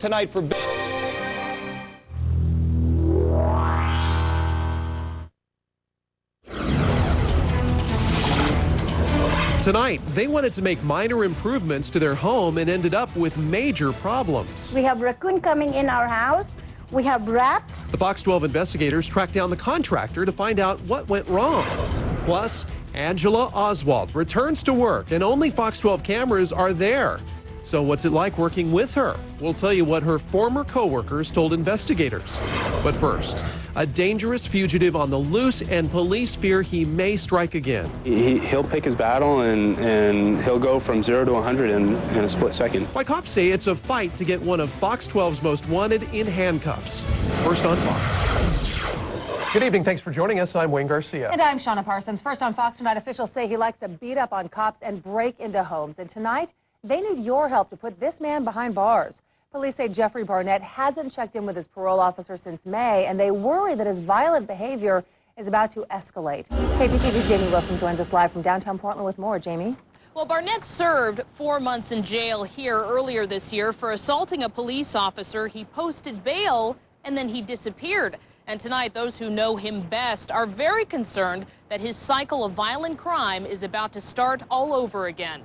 Tonight for Tonight, they wanted to make minor improvements to their home and ended up with major problems. We have raccoon coming in our house. We have rats. The Fox 12 investigators tracked down the contractor to find out what went wrong. Plus, Angela Oswald returns to work and only Fox 12 cameras are there. So what's it like working with her? We'll tell you what her former coworkers told investigators. But first, a dangerous fugitive on the loose and police fear he may strike again. He'll pick his battle and he'll go from 0 to 100 in a split second. Why cops say it's a fight to get one of Fox 12's most wanted in handcuffs. First on Fox. Good evening. Thanks for joining us. I'm Wayne Garcia. And I'm Shauna Parsons. First on Fox tonight, officials say he likes to beat up on cops and break into homes. And tonight, they need your help to put this man behind bars. Police say Jeffrey Barnett hasn't checked in with his parole officer since May, and they worry that his violent behavior is about to escalate. KPTV Jamie Wilson joins us live from downtown Portland with more. Jamie? Well, Barnett served 4 months in jail here earlier this year for assaulting a police officer. He posted bail and then he disappeared. And tonight, those who know him best are very concerned that his cycle of violent crime is about to start all over again.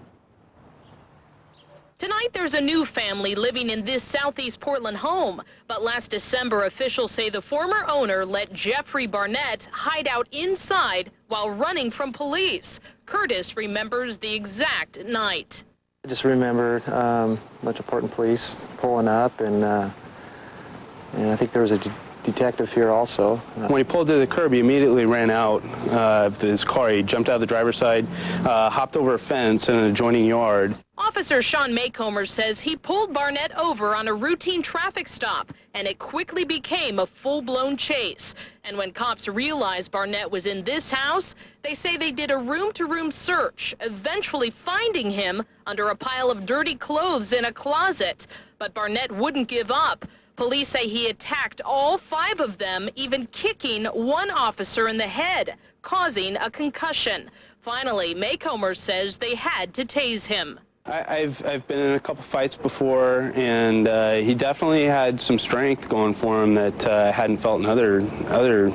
Tonight, there's a new family living in this southeast Portland home. But last December, officials say the former owner let Jeffrey Barnett hide out inside while running from police. Curtis remembers the exact night. I just remember a bunch of Portland police pulling up, and I think there was a detective here also. When he pulled to the curb, he immediately ran out of his car. He jumped out of the driver's side, hopped over a fence in an adjoining yard. Officer Sean Maycomer says he pulled Barnett over on a routine traffic stop, and it quickly became a full-blown chase. And when cops realized Barnett was in this house, they say they did a room-to-room search, eventually finding him under a pile of dirty clothes in a closet. But Barnett wouldn't give up. Police say he attacked all 5 of them, even kicking one officer in the head, causing a concussion. Finally, Maycomer says they had to tase him. I've been in a couple fights before, and he definitely had some strength going for him that I hadn't felt in other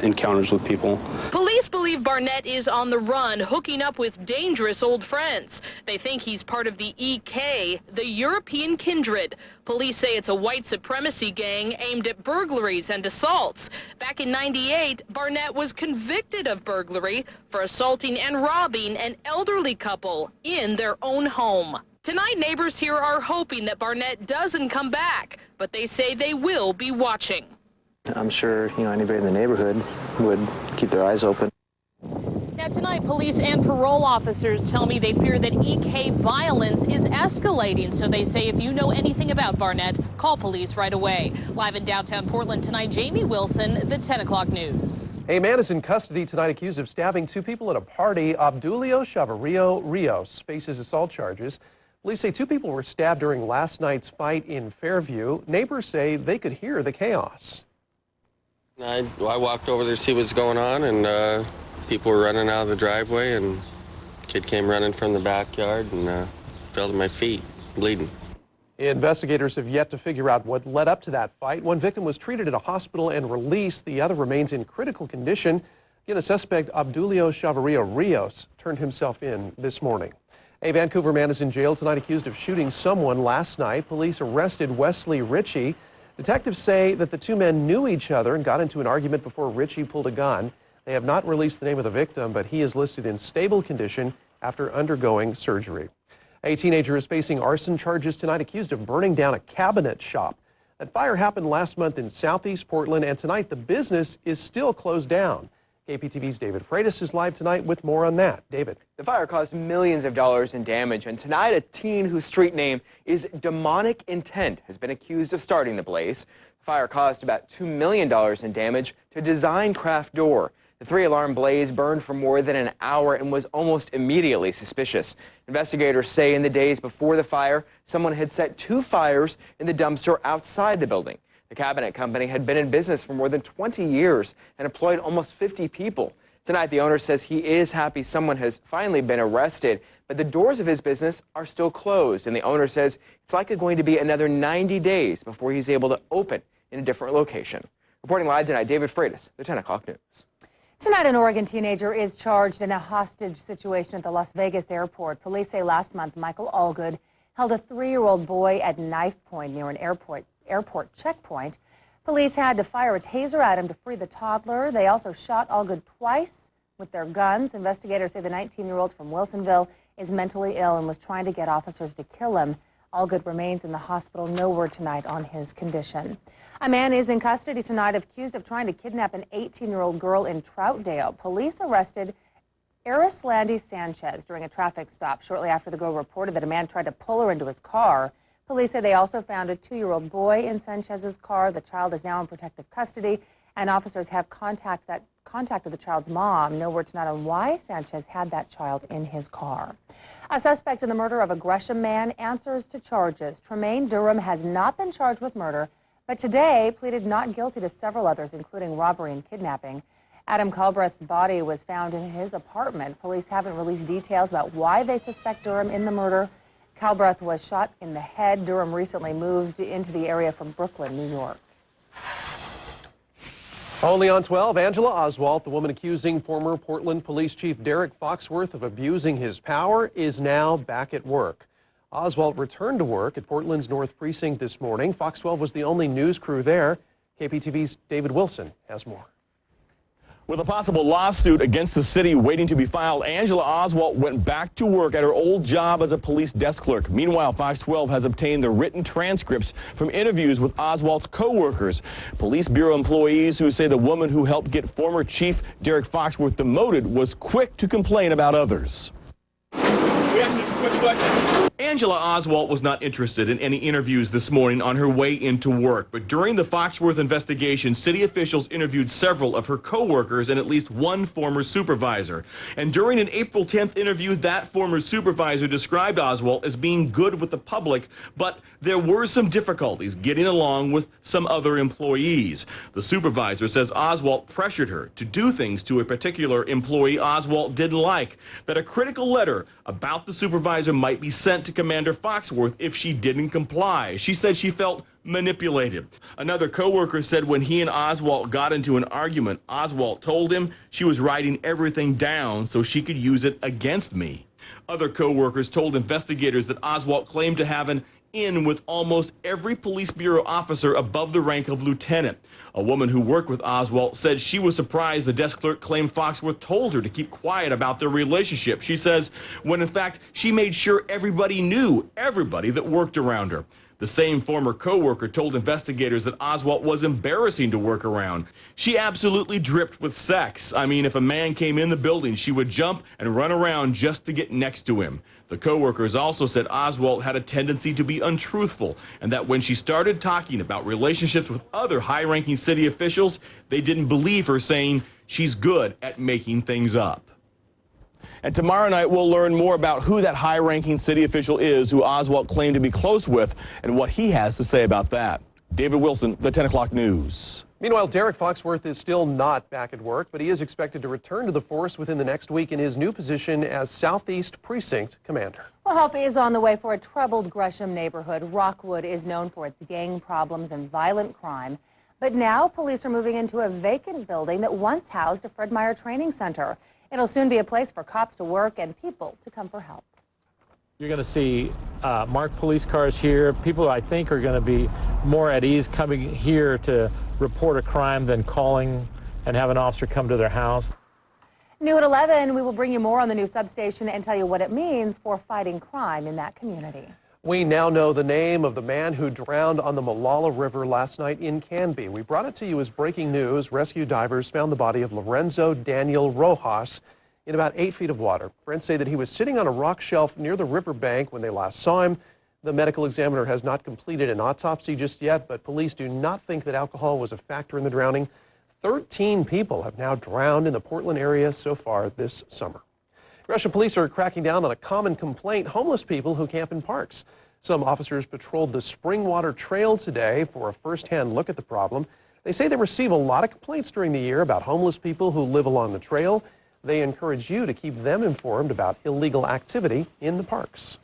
encounters with people. Police believe Barnett is on the run, hooking up with dangerous old friends. They think he's part of the EK, the European Kindred. Police say it's a white supremacy gang aimed at burglaries and assaults. Back in '98, Barnett was convicted of burglary for assaulting and robbing an elderly couple in their own home. Tonight, neighbors here are hoping that Barnett doesn't come back, but they say they will be watching. I'm sure, anybody in the neighborhood would keep their eyes open. Now tonight, police and parole officers tell me they fear that EK violence is escalating. So they say if you know anything about Barnett, call police right away. Live in downtown Portland tonight, Jamie Wilson, the 10 o'clock news. A man is in custody tonight accused of stabbing 2 people at a party. Obdulio Chavarrillo Rios faces assault charges. Police say 2 people were stabbed during last night's fight in Fairview. Neighbors say they could hear the chaos. I walked over there to see what's going on, and people were running out of the driveway, and a kid came running from the backyard and fell to my feet, bleeding. Investigators have yet to figure out what led up to that fight. One victim was treated at a hospital and released. The other remains in critical condition. Again, the suspect, Obdulio Chavarrillo Rios, turned himself in this morning. A Vancouver man is in jail tonight accused of shooting someone last night. Police arrested Wesley Ritchie. Detectives say that the 2 men knew each other and got into an argument before Ritchie pulled a gun. They have not released the name of the victim, but he is listed in stable condition after undergoing surgery. A teenager is facing arson charges tonight, accused of burning down a cabinet shop. That fire happened last month in southeast Portland, and tonight the business is still closed down. KPTV's David Freitas is live tonight with more on that. David. The fire caused millions of dollars in damage, and tonight a teen whose street name is Demonic Intent has been accused of starting the blaze. The fire caused about $2 million in damage to Design Craft Door. The 3-alarm blaze burned for more than an hour and was almost immediately suspicious. Investigators say in the days before the fire, someone had set 2 fires in the dumpster outside the building. The cabinet company had been in business for more than 20 years and employed almost 50 people. Tonight, the owner says he is happy someone has finally been arrested, but the doors of his business are still closed, and the owner says it's likely going to be another 90 days before he's able to open in a different location. Reporting live tonight, David Freitas, the 10 o'clock news. Tonight, an Oregon teenager is charged in a hostage situation at the Las Vegas airport. Police say last month Michael Allgood held a 3-year-old boy at knife point near an airport checkpoint. Police had to fire a taser at him to free the toddler. They also shot Allgood twice with their guns. Investigators say the 19-year-old from Wilsonville is mentally ill and was trying to get officers to kill him. Allgood remains in the hospital. No word tonight on his condition. A man is in custody tonight accused of trying to kidnap an 18-year-old girl in Troutdale. Police arrested Arislandi Sanchez during a traffic stop shortly after the girl reported that a man tried to pull her into his car. Police say they also found a 2-year-old boy in Sanchez's car. The child is now in protective custody, and officers have contacted the child's mom. No word tonight on why Sanchez had that child in his car. A suspect in the murder of a Gresham man answers to charges. Tremaine Durham has not been charged with murder, but today pleaded not guilty to several others, including robbery and kidnapping. Adam Culbreth's body was found in his apartment. Police haven't released details about why they suspect Durham in the murder. Culbreth was shot in the head. Durham recently moved into the area from Brooklyn, New York. Only on 12, Angela Oswalt, the woman accusing former Portland Police Chief Derek Foxworth of abusing his power, is now back at work. Oswalt returned to work at Portland's North Precinct this morning. Fox 12 was the only news crew there. KPTV's David Wilson has more. With a possible lawsuit against the city waiting to be filed, Angela Oswalt went back to work at her old job as a police desk clerk. Meanwhile, Fox 12 has obtained the written transcripts from interviews with Oswalt's co-workers. Police Bureau employees who say the woman who helped get former Chief Derek Foxworth demoted was quick to complain about others. We asked just a quick question. Angela Oswalt was not interested in any interviews this morning on her way into work, but during the Foxworth investigation, city officials interviewed several of her co-workers and at least one former supervisor. And during an April 10th interview, that former supervisor described Oswalt as being good with the public, but there were some difficulties getting along with some other employees. The supervisor says Oswalt pressured her to do things to a particular employee Oswalt didn't like, that a critical letter about the supervisor might be sent to Commander Foxworth if she didn't comply. She said she felt manipulated. Another co-worker said when he and Oswalt got into an argument, Oswalt told him she was writing everything down so she could use it against me. Other co-workers told investigators that Oswalt claimed to have an in with almost every police bureau officer above the rank of lieutenant. A woman who worked with Oswalt said she was surprised the desk clerk claimed Foxworth told her to keep quiet about their relationship. She says when in fact she made sure everybody knew, everybody that worked around her. The same former co-worker told investigators that Oswalt was embarrassing to work around. She absolutely dripped with sex. I mean, if a man came in the building, she would jump and run around just to get next to him. The co-workers also said Oswalt had a tendency to be untruthful, and that when she started talking about relationships with other high-ranking city officials, they didn't believe her, saying she's good at making things up. And tomorrow night, we'll learn more about who that high-ranking city official is who Oswalt claimed to be close with and what he has to say about that. David Wilson, the 10 o'clock news. Meanwhile, Derek Foxworth is still not back at work, but he is expected to return to the force within the next week in his new position as Southeast Precinct Commander. Well, help is on the way for a troubled Gresham neighborhood. Rockwood is known for its gang problems and violent crime. But now police are moving into a vacant building that once housed a Fred Meyer training center. It'll soon be a place for cops to work and people to come for help. You're going to see marked police cars here. People, I think, are going to be more at ease coming here to report a crime than calling and have an officer come to their house. New at 11, we will bring you more on the new substation and tell you what it means for fighting crime in that community. We now know the name of the man who drowned on the Molalla River last night in Canby. We brought it to you as breaking news. Rescue divers found the body of Lorenzo Daniel Rojas in about 8 feet of water. Friends say that he was sitting on a rock shelf near the riverbank when they last saw him. The medical examiner has not completed an autopsy just yet, but police do not think that alcohol was a factor in the drowning. 13 people have now drowned in the Portland area so far this summer. Gresham police are cracking down on a common complaint: homeless people who camp in parks. Some officers patrolled the Springwater Trail today for a first-hand look at the problem. They say they receive a lot of complaints during the year about homeless people who live along the trail. They encourage you to keep them informed about illegal activity in the parks.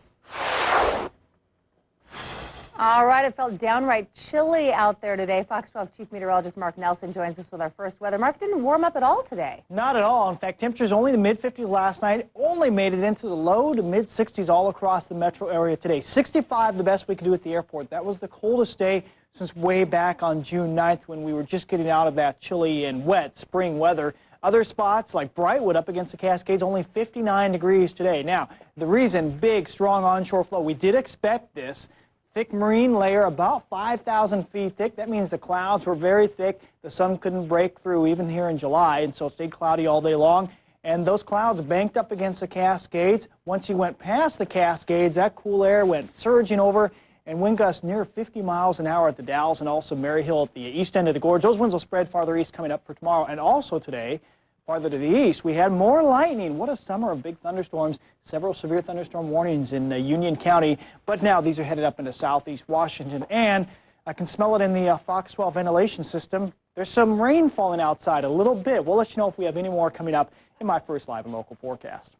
All right, it felt downright chilly out there today. Fox 12 Chief Meteorologist Mark Nelson joins us with our first weather. Mark, didn't warm up at all today. Not at all. In fact, temperatures only the mid-50s last night, only made it into the low to mid-60s all across the metro area today. 65 the best we could do at the airport. That was the coldest day since way back on June 9th when we were just getting out of that chilly and wet spring weather. Other spots like Brightwood up against the Cascades, only 59 degrees today. Now, the reason, big, strong onshore flow, we did expect this. Thick marine layer, about 5,000 feet thick. That means the clouds were very thick. The sun couldn't break through even here in July, and so it stayed cloudy all day long. And those clouds banked up against the Cascades. Once you went past the Cascades, that cool air went surging over, and wind gusts near 50 miles an hour at the Dalles and also Maryhill at the east end of the gorge. Those winds will spread farther east coming up for tomorrow. And also today, farther to the east, we had more lightning. What a summer of big thunderstorms. Several severe thunderstorm warnings in Union County. But now these are headed up into southeast Washington. And I can smell it in the Fox 12 ventilation system. There's some rain falling outside a little bit. We'll let you know if we have any more coming up in my first live and local forecast.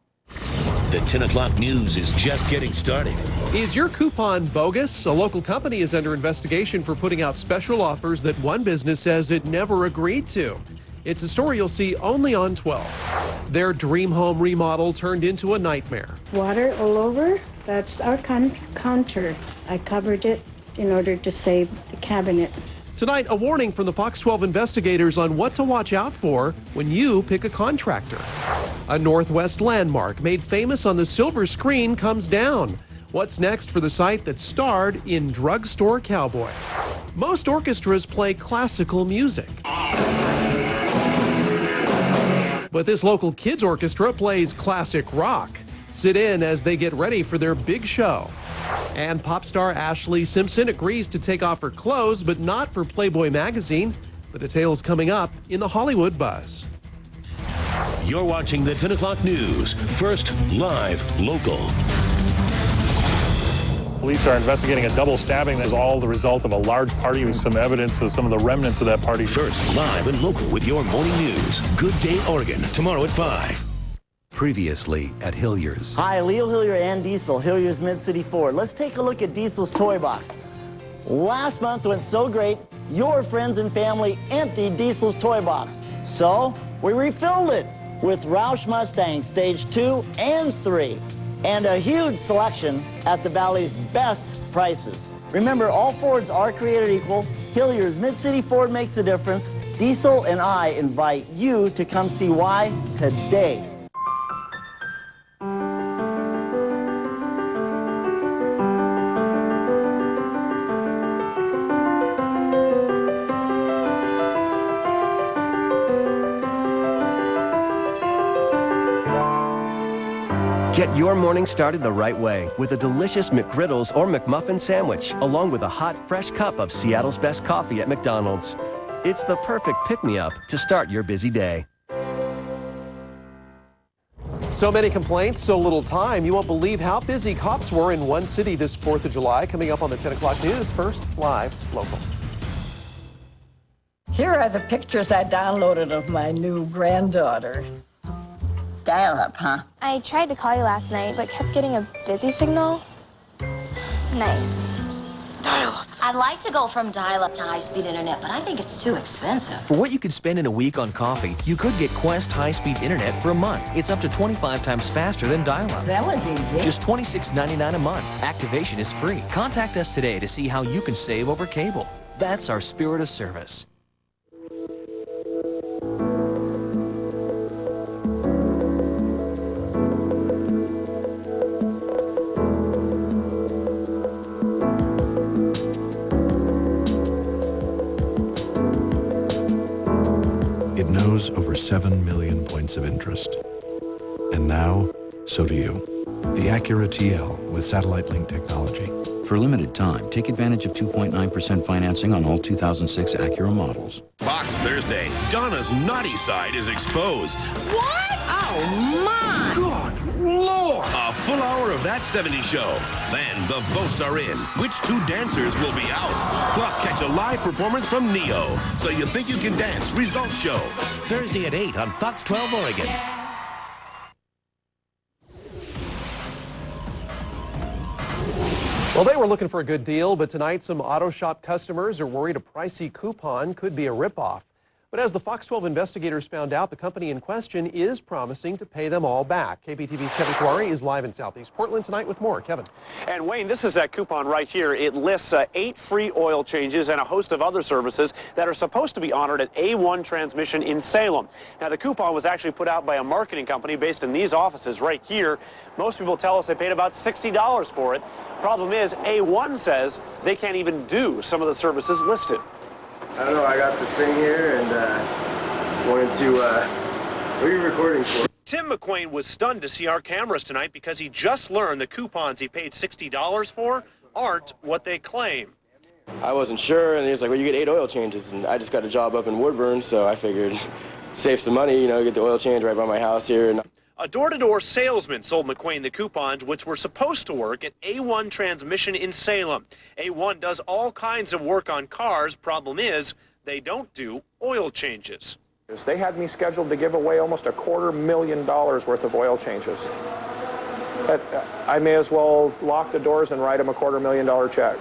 The 10 o'clock news is just getting started. Is your coupon bogus? A local company is under investigation for putting out special offers that one business says it never agreed to. It's a story you'll see only on 12. Their dream home remodel turned into a nightmare. Water all over, that's our counter. I covered it in order to save the cabinet. Tonight, a warning from the Fox 12 investigators on what to watch out for when you pick a contractor. A Northwest landmark made famous on the silver screen comes down. What's next for the site that starred in Drugstore Cowboy? Most orchestras play classical music, but this local kids orchestra plays classic rock. Sit in as they get ready for their big show. And pop star Ashley Simpson agrees to take off her clothes, but not for Playboy magazine. The details coming up in the Hollywood Buzz. You're watching the 10 o'clock news. First, live, local. Police are investigating a double stabbing that was all the result of a large party with some evidence of some of the remnants of that party. First, live and local with your morning news. Good Day, Oregon, tomorrow at 5. Previously at Hilliers. Hi, Leo Hillier and Diesel, Hilliers Mid-City Ford. Let's take a look at Diesel's toy box. Last month went so great, your friends and family emptied Diesel's toy box. So we refilled it with Roush Mustangs Stage 2 and 3. And a huge selection at the Valley's best prices. Remember, all Fords are created equal. Hilliers Mid-City Ford makes a difference. Diesel and I invite you to come see why today. Get your morning started the right way with a delicious McGriddles or McMuffin sandwich, along with a hot, fresh cup of Seattle's best coffee at McDonald's. It's the perfect pick-me-up to start your busy day. So many complaints, so little time. You won't believe how busy cops were in one city this 4th of July. Coming up on the 10 o'clock news. First, live, local. Here are the pictures I downloaded of my new granddaughter. Dial-up, huh? I tried to call you last night, but kept getting a busy signal. Nice. Dial-up. I'd like to go from dial-up to high-speed internet, but I think it's too expensive. For what you could spend in a week on coffee, you could get Quest high-speed internet for a month. It's up to 25 times faster than dial-up. That was easy. Just $26.99 a month. Activation is free. Contact us today to see how you can save over cable. That's our spirit of service. It knows over 7 million points of interest. And now, so do you. The Acura TL with satellite link technology. For a limited time, take advantage of 2.9% financing on all 2006 Acura models. Fox Thursday, Donna's naughty side is exposed. What? Oh, my! Good Lord! A full hour of That 70s Show. Then the votes are in. Which two dancers will be out? Plus, catch a live performance from Neo. So You Think You Can Dance Results Show. Thursday at 8 on Fox 12 Oregon. Well, they were looking for a good deal, but tonight some auto shop customers are worried a pricey coupon could be a ripoff. But as the Fox 12 investigators found out, the company in question is promising to pay them all back. KPTV's Kevin Kawari is live in Southeast Portland tonight with more. Kevin. And Wayne, this is that coupon right here. It lists 8 free oil changes and a host of other services that are supposed to be honored at A1 Transmission in Salem. Now, the coupon was actually put out by a marketing company based in these offices right here. Most people tell us they paid about $60 for it. Problem is, A1 says they can't even do some of the services listed. I don't know, I got this thing here and wanted to, what are you recording for? Tim McQuain was stunned to see our cameras tonight because he just learned the coupons he paid $60 for aren't what they claim. I wasn't sure, and he was like, well, you get 8 oil changes, and I just got a job up in Woodburn, so I figured save some money, you know, get the oil change right by my house here. And a door-to-door salesman sold McQuain the coupons, which were supposed to work at A1 Transmission in Salem. A1 does all kinds of work on cars. Problem is, they don't do oil changes. They had me scheduled to give away almost $250,000 worth of oil changes. I may as well lock the doors and write them a $250,000 check.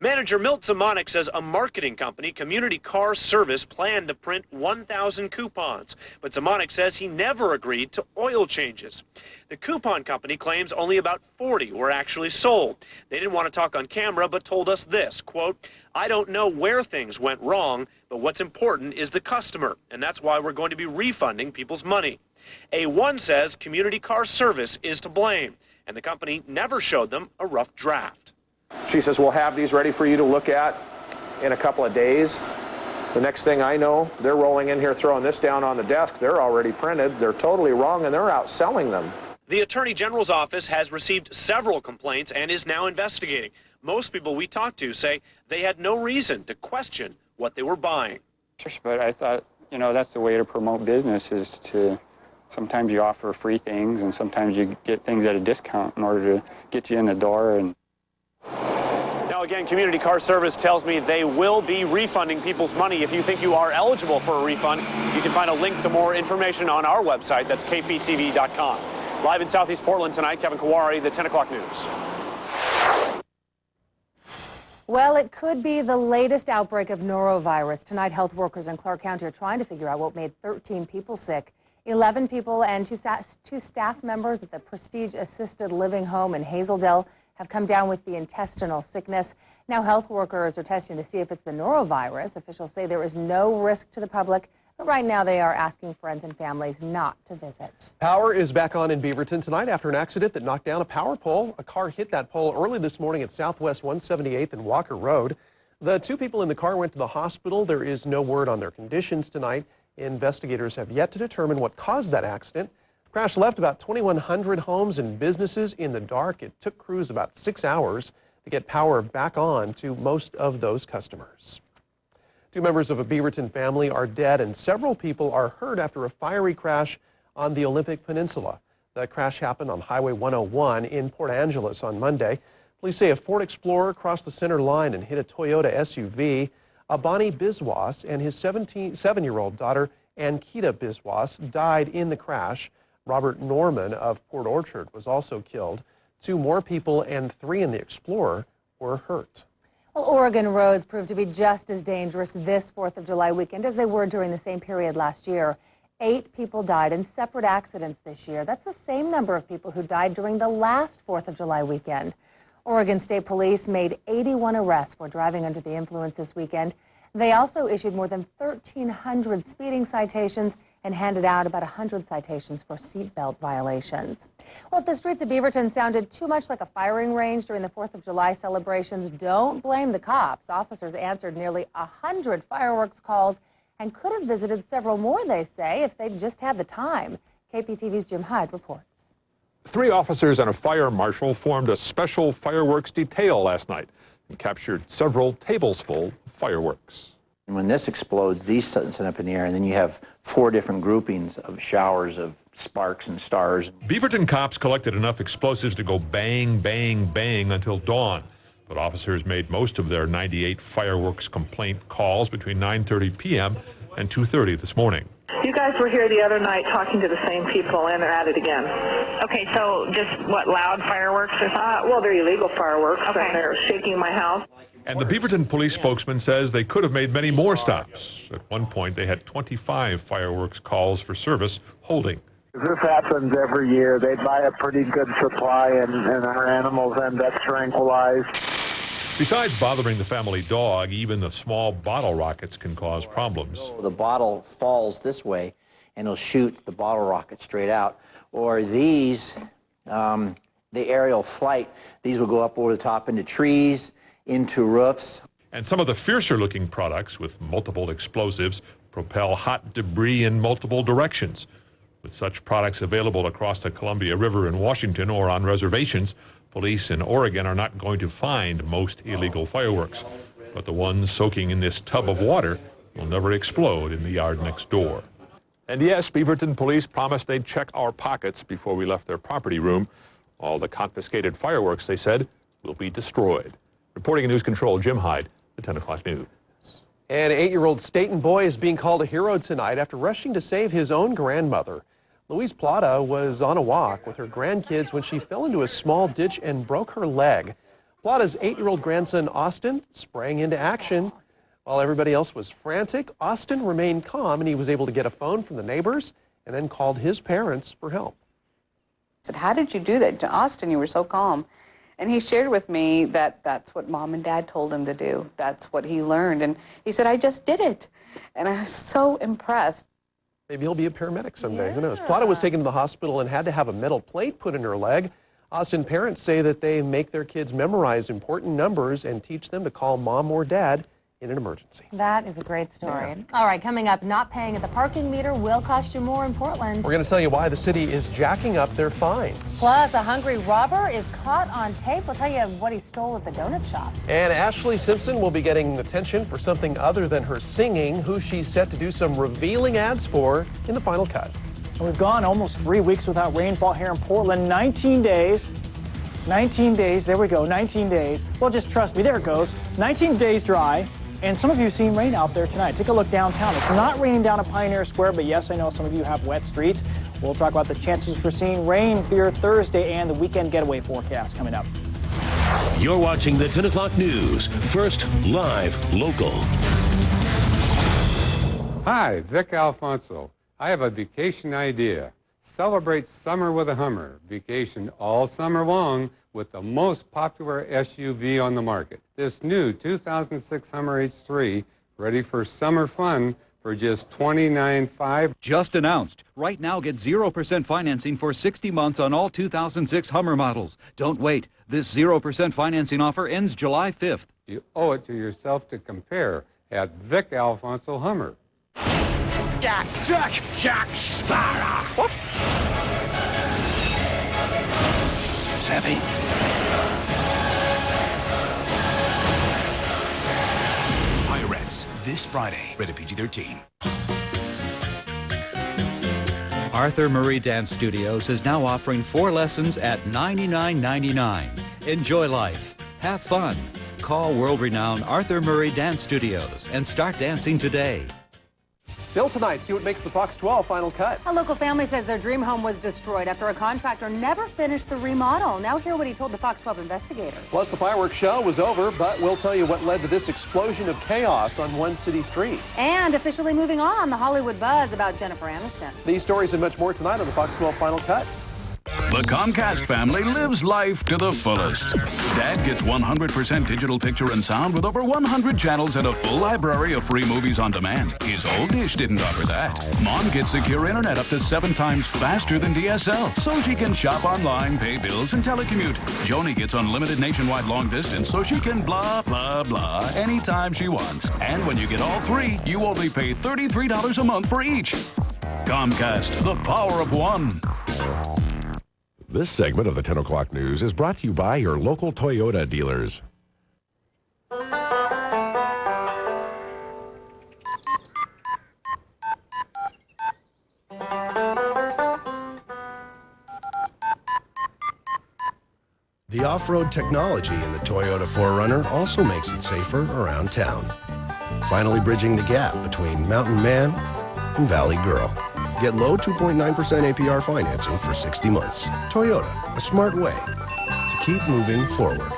Manager Milt Zamanek says a marketing company, Community Car Service, planned to print 1,000 coupons. But Zamanek says he never agreed to oil changes. The coupon company claims only about 40 were actually sold. They didn't want to talk on camera, but told us this, quote, I don't know where things went wrong, but what's important is the customer, and that's why we're going to be refunding people's money. A1 says Community Car Service is to blame, and the company never showed them a rough draft. She says, we'll have these ready for you to look at in a couple of days. The next thing I know, they're rolling in here throwing this down on the desk. They're already printed. They're totally wrong, and they're out selling them. The Attorney General's office has received several complaints and is now investigating. Most people we talked to say they had no reason to question what they were buying. But I thought, you know, that's the way to promote business is to sometimes you offer free things and sometimes you get things at a discount in order to get you in the door. And now again, Community Car Service tells me they will be refunding people's money. If you think you are eligible for a refund, you can find a link to more information on our website. That's kptv.com. Live in Southeast Portland tonight, Kevin Kawari, the 10 o'clock news. Well, it could be the latest outbreak of norovirus. Tonight, health workers in Clark County are trying to figure out what made 13 people sick. 11 people and two staff members at the Prestige Assisted Living Home in Hazeldale have come down with the intestinal sickness. Now health workers are testing to see if it's the norovirus. Officials say there is no risk to the public, but right now they are asking friends and families not to visit. Power is back on in Beaverton tonight after an accident that knocked down a power pole. A car hit that pole early this morning at Southwest 178th and Walker Road. The 2 people in the car went to the hospital. There is no word on their conditions tonight. Investigators have yet to determine what caused that accident. The crash left about 2,100 homes and businesses in the dark. It took crews about 6 hours to get power back on to most of those customers. 2 members of a Beaverton family are dead and several people are hurt after a fiery crash on the Olympic Peninsula. The crash happened on Highway 101 in Port Angeles on Monday. Police say a Ford Explorer crossed the center line and hit a Toyota SUV. Abani Biswas and his 7-year-old daughter, Ankita Biswas, died in the crash. Robert Norman of Port Orchard was also killed. 2 more people and 3 in the Explorer were hurt. Well, Oregon roads proved to be just as dangerous this 4th of July weekend as they were during the same period last year. 8 people died in separate accidents this year. That's the same number of people who died during the last 4th of July weekend. Oregon State Police made 81 arrests for driving under the influence this weekend. They also issued more than 1,300 speeding citations and handed out about 100 citations for seatbelt violations. Well, if the streets of Beaverton sounded too much like a firing range during the 4th of July celebrations, don't blame the cops. Officers answered nearly 100 fireworks calls and could have visited several more, they say, if they'd just had the time. KPTV's Jim Hyde reports. 3 officers and a fire marshal formed a special fireworks detail last night and captured several tables full of fireworks. And when this explodes, these send up in the air, and then you have 4 different groupings of showers of sparks and stars. Beaverton cops collected enough explosives to go bang, bang, bang until dawn. But officers made most of their 98 fireworks complaint calls between 9:30 p.m. and 2:30 this morning. You guys were here the other night talking to the same people, and they're at it again. Okay, so just what, loud fireworks or something? Well, they're illegal fireworks, Okay. and they're shaking my house. And the Beaverton police spokesman says they could have made many more stops. At one point, they had 25 fireworks calls for service holding. This happens every year. They buy a pretty good supply, and our animals end up tranquilized. Besides bothering the family dog, even the small bottle rockets can cause problems. The bottle falls this way, and it'll shoot the bottle rocket straight out. Or these, the aerial flight, these will go up over the top into trees, into roofs. And some of the fiercer-looking products with multiple explosives propel hot debris in multiple directions. With such products available across the Columbia River in Washington or on reservations, police in Oregon are not going to find most illegal fireworks. But the ones soaking in this tub of water will never explode in the yard next door. And yes, Beaverton police promised they'd check our pockets before we left their property room. All the confiscated fireworks, they said, will be destroyed. Reporting in News Control, Jim Hyde, the 10 o'clock news. An 8-year-old Staten boy is being called a hero tonight after rushing to save his own grandmother. Louise Plata was on a walk with her grandkids when she fell into a small ditch and broke her leg. Plata's 8-year-old grandson, Austin, sprang into action. While everybody else was frantic, Austin remained calm, and he was able to get a phone from the neighbors and then called his parents for help. I said, "How did you do that? Austin, you were so calm." And he shared with me that that's what Mom and Dad told him to do. That's what he learned. And he said, "I just did it." And I was so impressed. Maybe he'll be a paramedic someday. Who knows? Plata was taken to the hospital and had to have a metal plate put in her leg. Austin parents say that they make their kids memorize important numbers and teach them to call Mom or Dad in an emergency. That is a great story. Yeah. All right, coming up, not paying at the parking meter will cost you more in Portland. We're going to tell you why the city is jacking up their fines. Plus, a hungry robber is caught on tape. We'll tell you what he stole at the donut shop. And Ashley Simpson will be getting attention for something other than her singing, who she's set to do some revealing ads for in the final cut. We've gone almost 3 weeks without rainfall here in Portland. 19 days. 19 days. There we go. 19 days. Well, just trust me. There it goes. 19 days dry. And some of you have seen rain out there tonight. Take a look downtown. It's not raining down at Pioneer Square, but yes, I know some of you have wet streets. We'll talk about the chances for seeing rain for your Thursday and the weekend getaway forecast coming up. You're watching the 10 o'clock news. First, live, local. Hi, Vic Alfonso. I have a vacation idea. Celebrate summer with a Hummer. Vacation all summer long with the most popular SUV on the market. This new 2006 Hummer H3, ready for summer fun for just $29,500. Just announced. Right now, get 0% financing for 60 months on all 2006 Hummer models. Don't wait. This 0% financing offer ends July 5th. You owe it to yourself to compare at Vic Alfonso Hummer. Jack Sparrow. What? Savvy. Pirates, this Friday. Rated PG-13. Arthur Murray Dance Studios is now offering 4 lessons at $99.99. Enjoy life. Have fun. Call world-renowned Arthur Murray Dance Studios and start dancing today. Still tonight, see what makes the Fox 12 final cut. A local family says their dream home was destroyed after a contractor never finished the remodel. Now hear what he told the Fox 12 investigators. Plus, the fireworks show was over, but we'll tell you what led to this explosion of chaos on one city street. And officially moving on, the Hollywood buzz about Jennifer Aniston. These stories and much more tonight on the Fox 12 Final Cut. The Comcast family lives life to the fullest. Dad gets 100% digital picture and sound with over 100 channels and a full library of free movies on demand. His old dish didn't offer that. Mom gets secure internet up to 7 times faster than DSL, so she can shop online, pay bills, and telecommute. Joni gets unlimited nationwide long distance, so she can blah, blah, blah anytime she wants. And when you get all 3, you only pay $33 a month for each. Comcast, the power of one. This segment of the 10 o'clock news is brought to you by your local Toyota dealers. The off-road technology in the Toyota 4Runner also makes it safer around town. Finally bridging the gap between mountain man and valley girl. Get low 2.9% APR financing for 60 months. Toyota, a smart way to keep moving forward.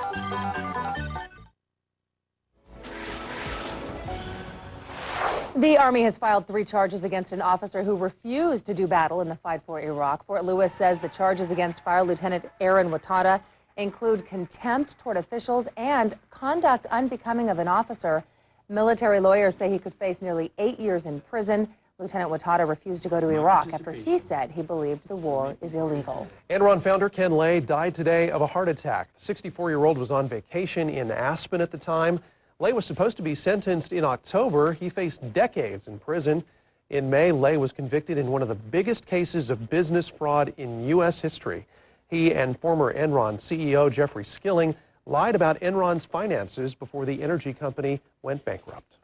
The Army has filed 3 charges against an officer who refused to do battle in the fight for Iraq. Fort Lewis says the charges against Fire Lieutenant Aaron Watada include contempt toward officials and conduct unbecoming of an officer. Military lawyers say he could face nearly 8 years in prison. Lieutenant Watada refused to go to Iraq after he said he believed the war is illegal. Enron founder Ken Lay died today of a heart attack. The 64-year-old was on vacation in Aspen at the time. Lay was supposed to be sentenced in October. He faced decades in prison. In May, Lay was convicted in one of the biggest cases of business fraud in U.S. history. He and former Enron CEO Jeffrey Skilling lied about Enron's finances before the energy company went bankrupt.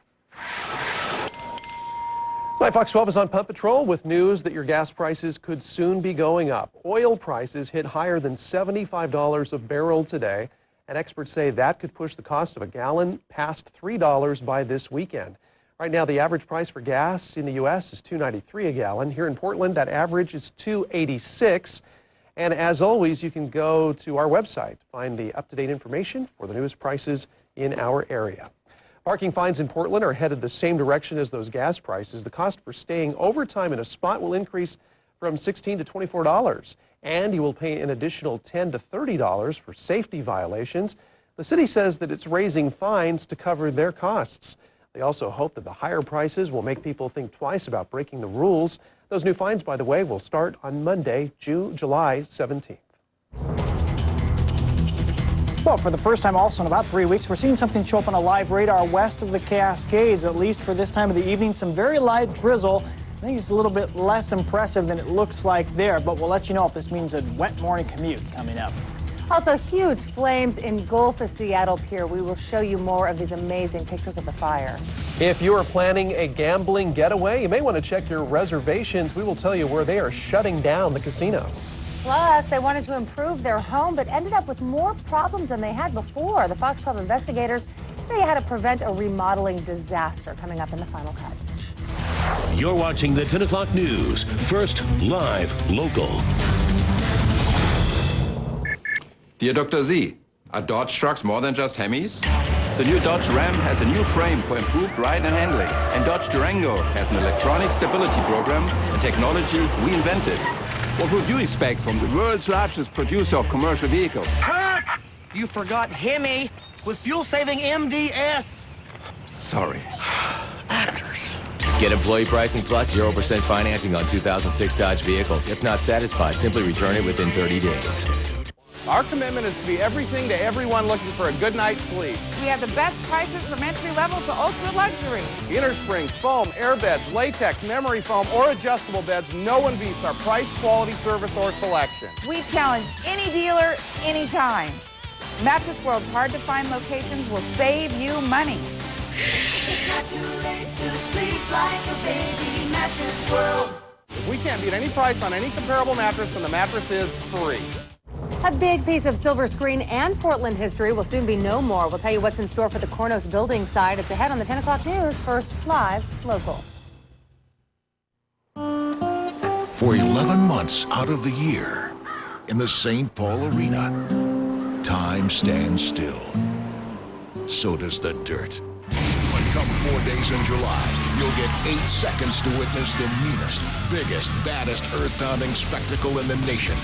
Tonight, Fox 12 is on Pump Patrol with news that your gas prices could soon be going up. Oil prices hit higher than $75 a barrel today, and experts say that could push the cost of a gallon past $3 by this weekend. Right now, the average price for gas in the U.S. is $2.93 a gallon. Here in Portland, that average is $2.86. And as always, you can go to our website to find the up-to-date information for the newest prices in our area. Parking fines in Portland are headed the same direction as those gas prices. The cost for staying overtime in a spot will increase from $16 to $24, and you will pay an additional $10 to $30 for safety violations. The city says that it's raising fines to cover their costs. They also hope that the higher prices will make people think twice about breaking the rules. Those new fines, by the way, will start on Monday, July 17th. Well, for the first time also in about 3 weeks, we're seeing something show up on a live radar west of the Cascades, at least for this time of the evening. Some very light drizzle. I think it's a little bit less impressive than it looks like there, but we'll let you know if this means a wet morning commute coming up. Also, huge flames engulf the Seattle Pier. We will show you more of these amazing pictures of the fire. If you are planning a gambling getaway, you may want to check your reservations. We will tell you where they are shutting down the casinos. Plus, they wanted to improve their home, but ended up with more problems than they had before. The Fox 12 investigators tell you how to prevent a remodeling disaster, coming up in the final cut. You're watching the 10 o'clock news. First, live, local. Dear Dr. Z, are Dodge trucks more than just Hemis? The new Dodge Ram has a new frame for improved ride and handling. And Dodge Durango has an electronic stability program, a technology we invented. What would you expect from the world's largest producer of commercial vehicles? Kirk! You forgot Hemi with fuel-saving MDS. Sorry. Actors. Get employee pricing plus 0% financing on 2006 Dodge vehicles. If not satisfied, simply return it within 30 days. Our commitment is to be everything to everyone looking for a good night's sleep. We have the best prices from entry level to ultra luxury. Innersprings, foam, air beds, latex, memory foam, or adjustable beds, no one beats our price, quality, service, or selection. We challenge any dealer, anytime. Mattress World's hard-to-find locations will save you money. It's not too late to sleep like a baby. Mattress World. We can't beat any price on any comparable mattress, and the mattress is free. A big piece of silver screen and Portland history will soon be no more. We'll tell you what's in store for the Kornos building site. It's ahead on the 10 o'clock news. First, live, local. For 11 months out of the year, in the St. Paul Arena, time stands still. So does the dirt. But come 4 days in July, you'll get 8 seconds to witness the meanest, biggest, baddest, earth-pounding spectacle in the nation.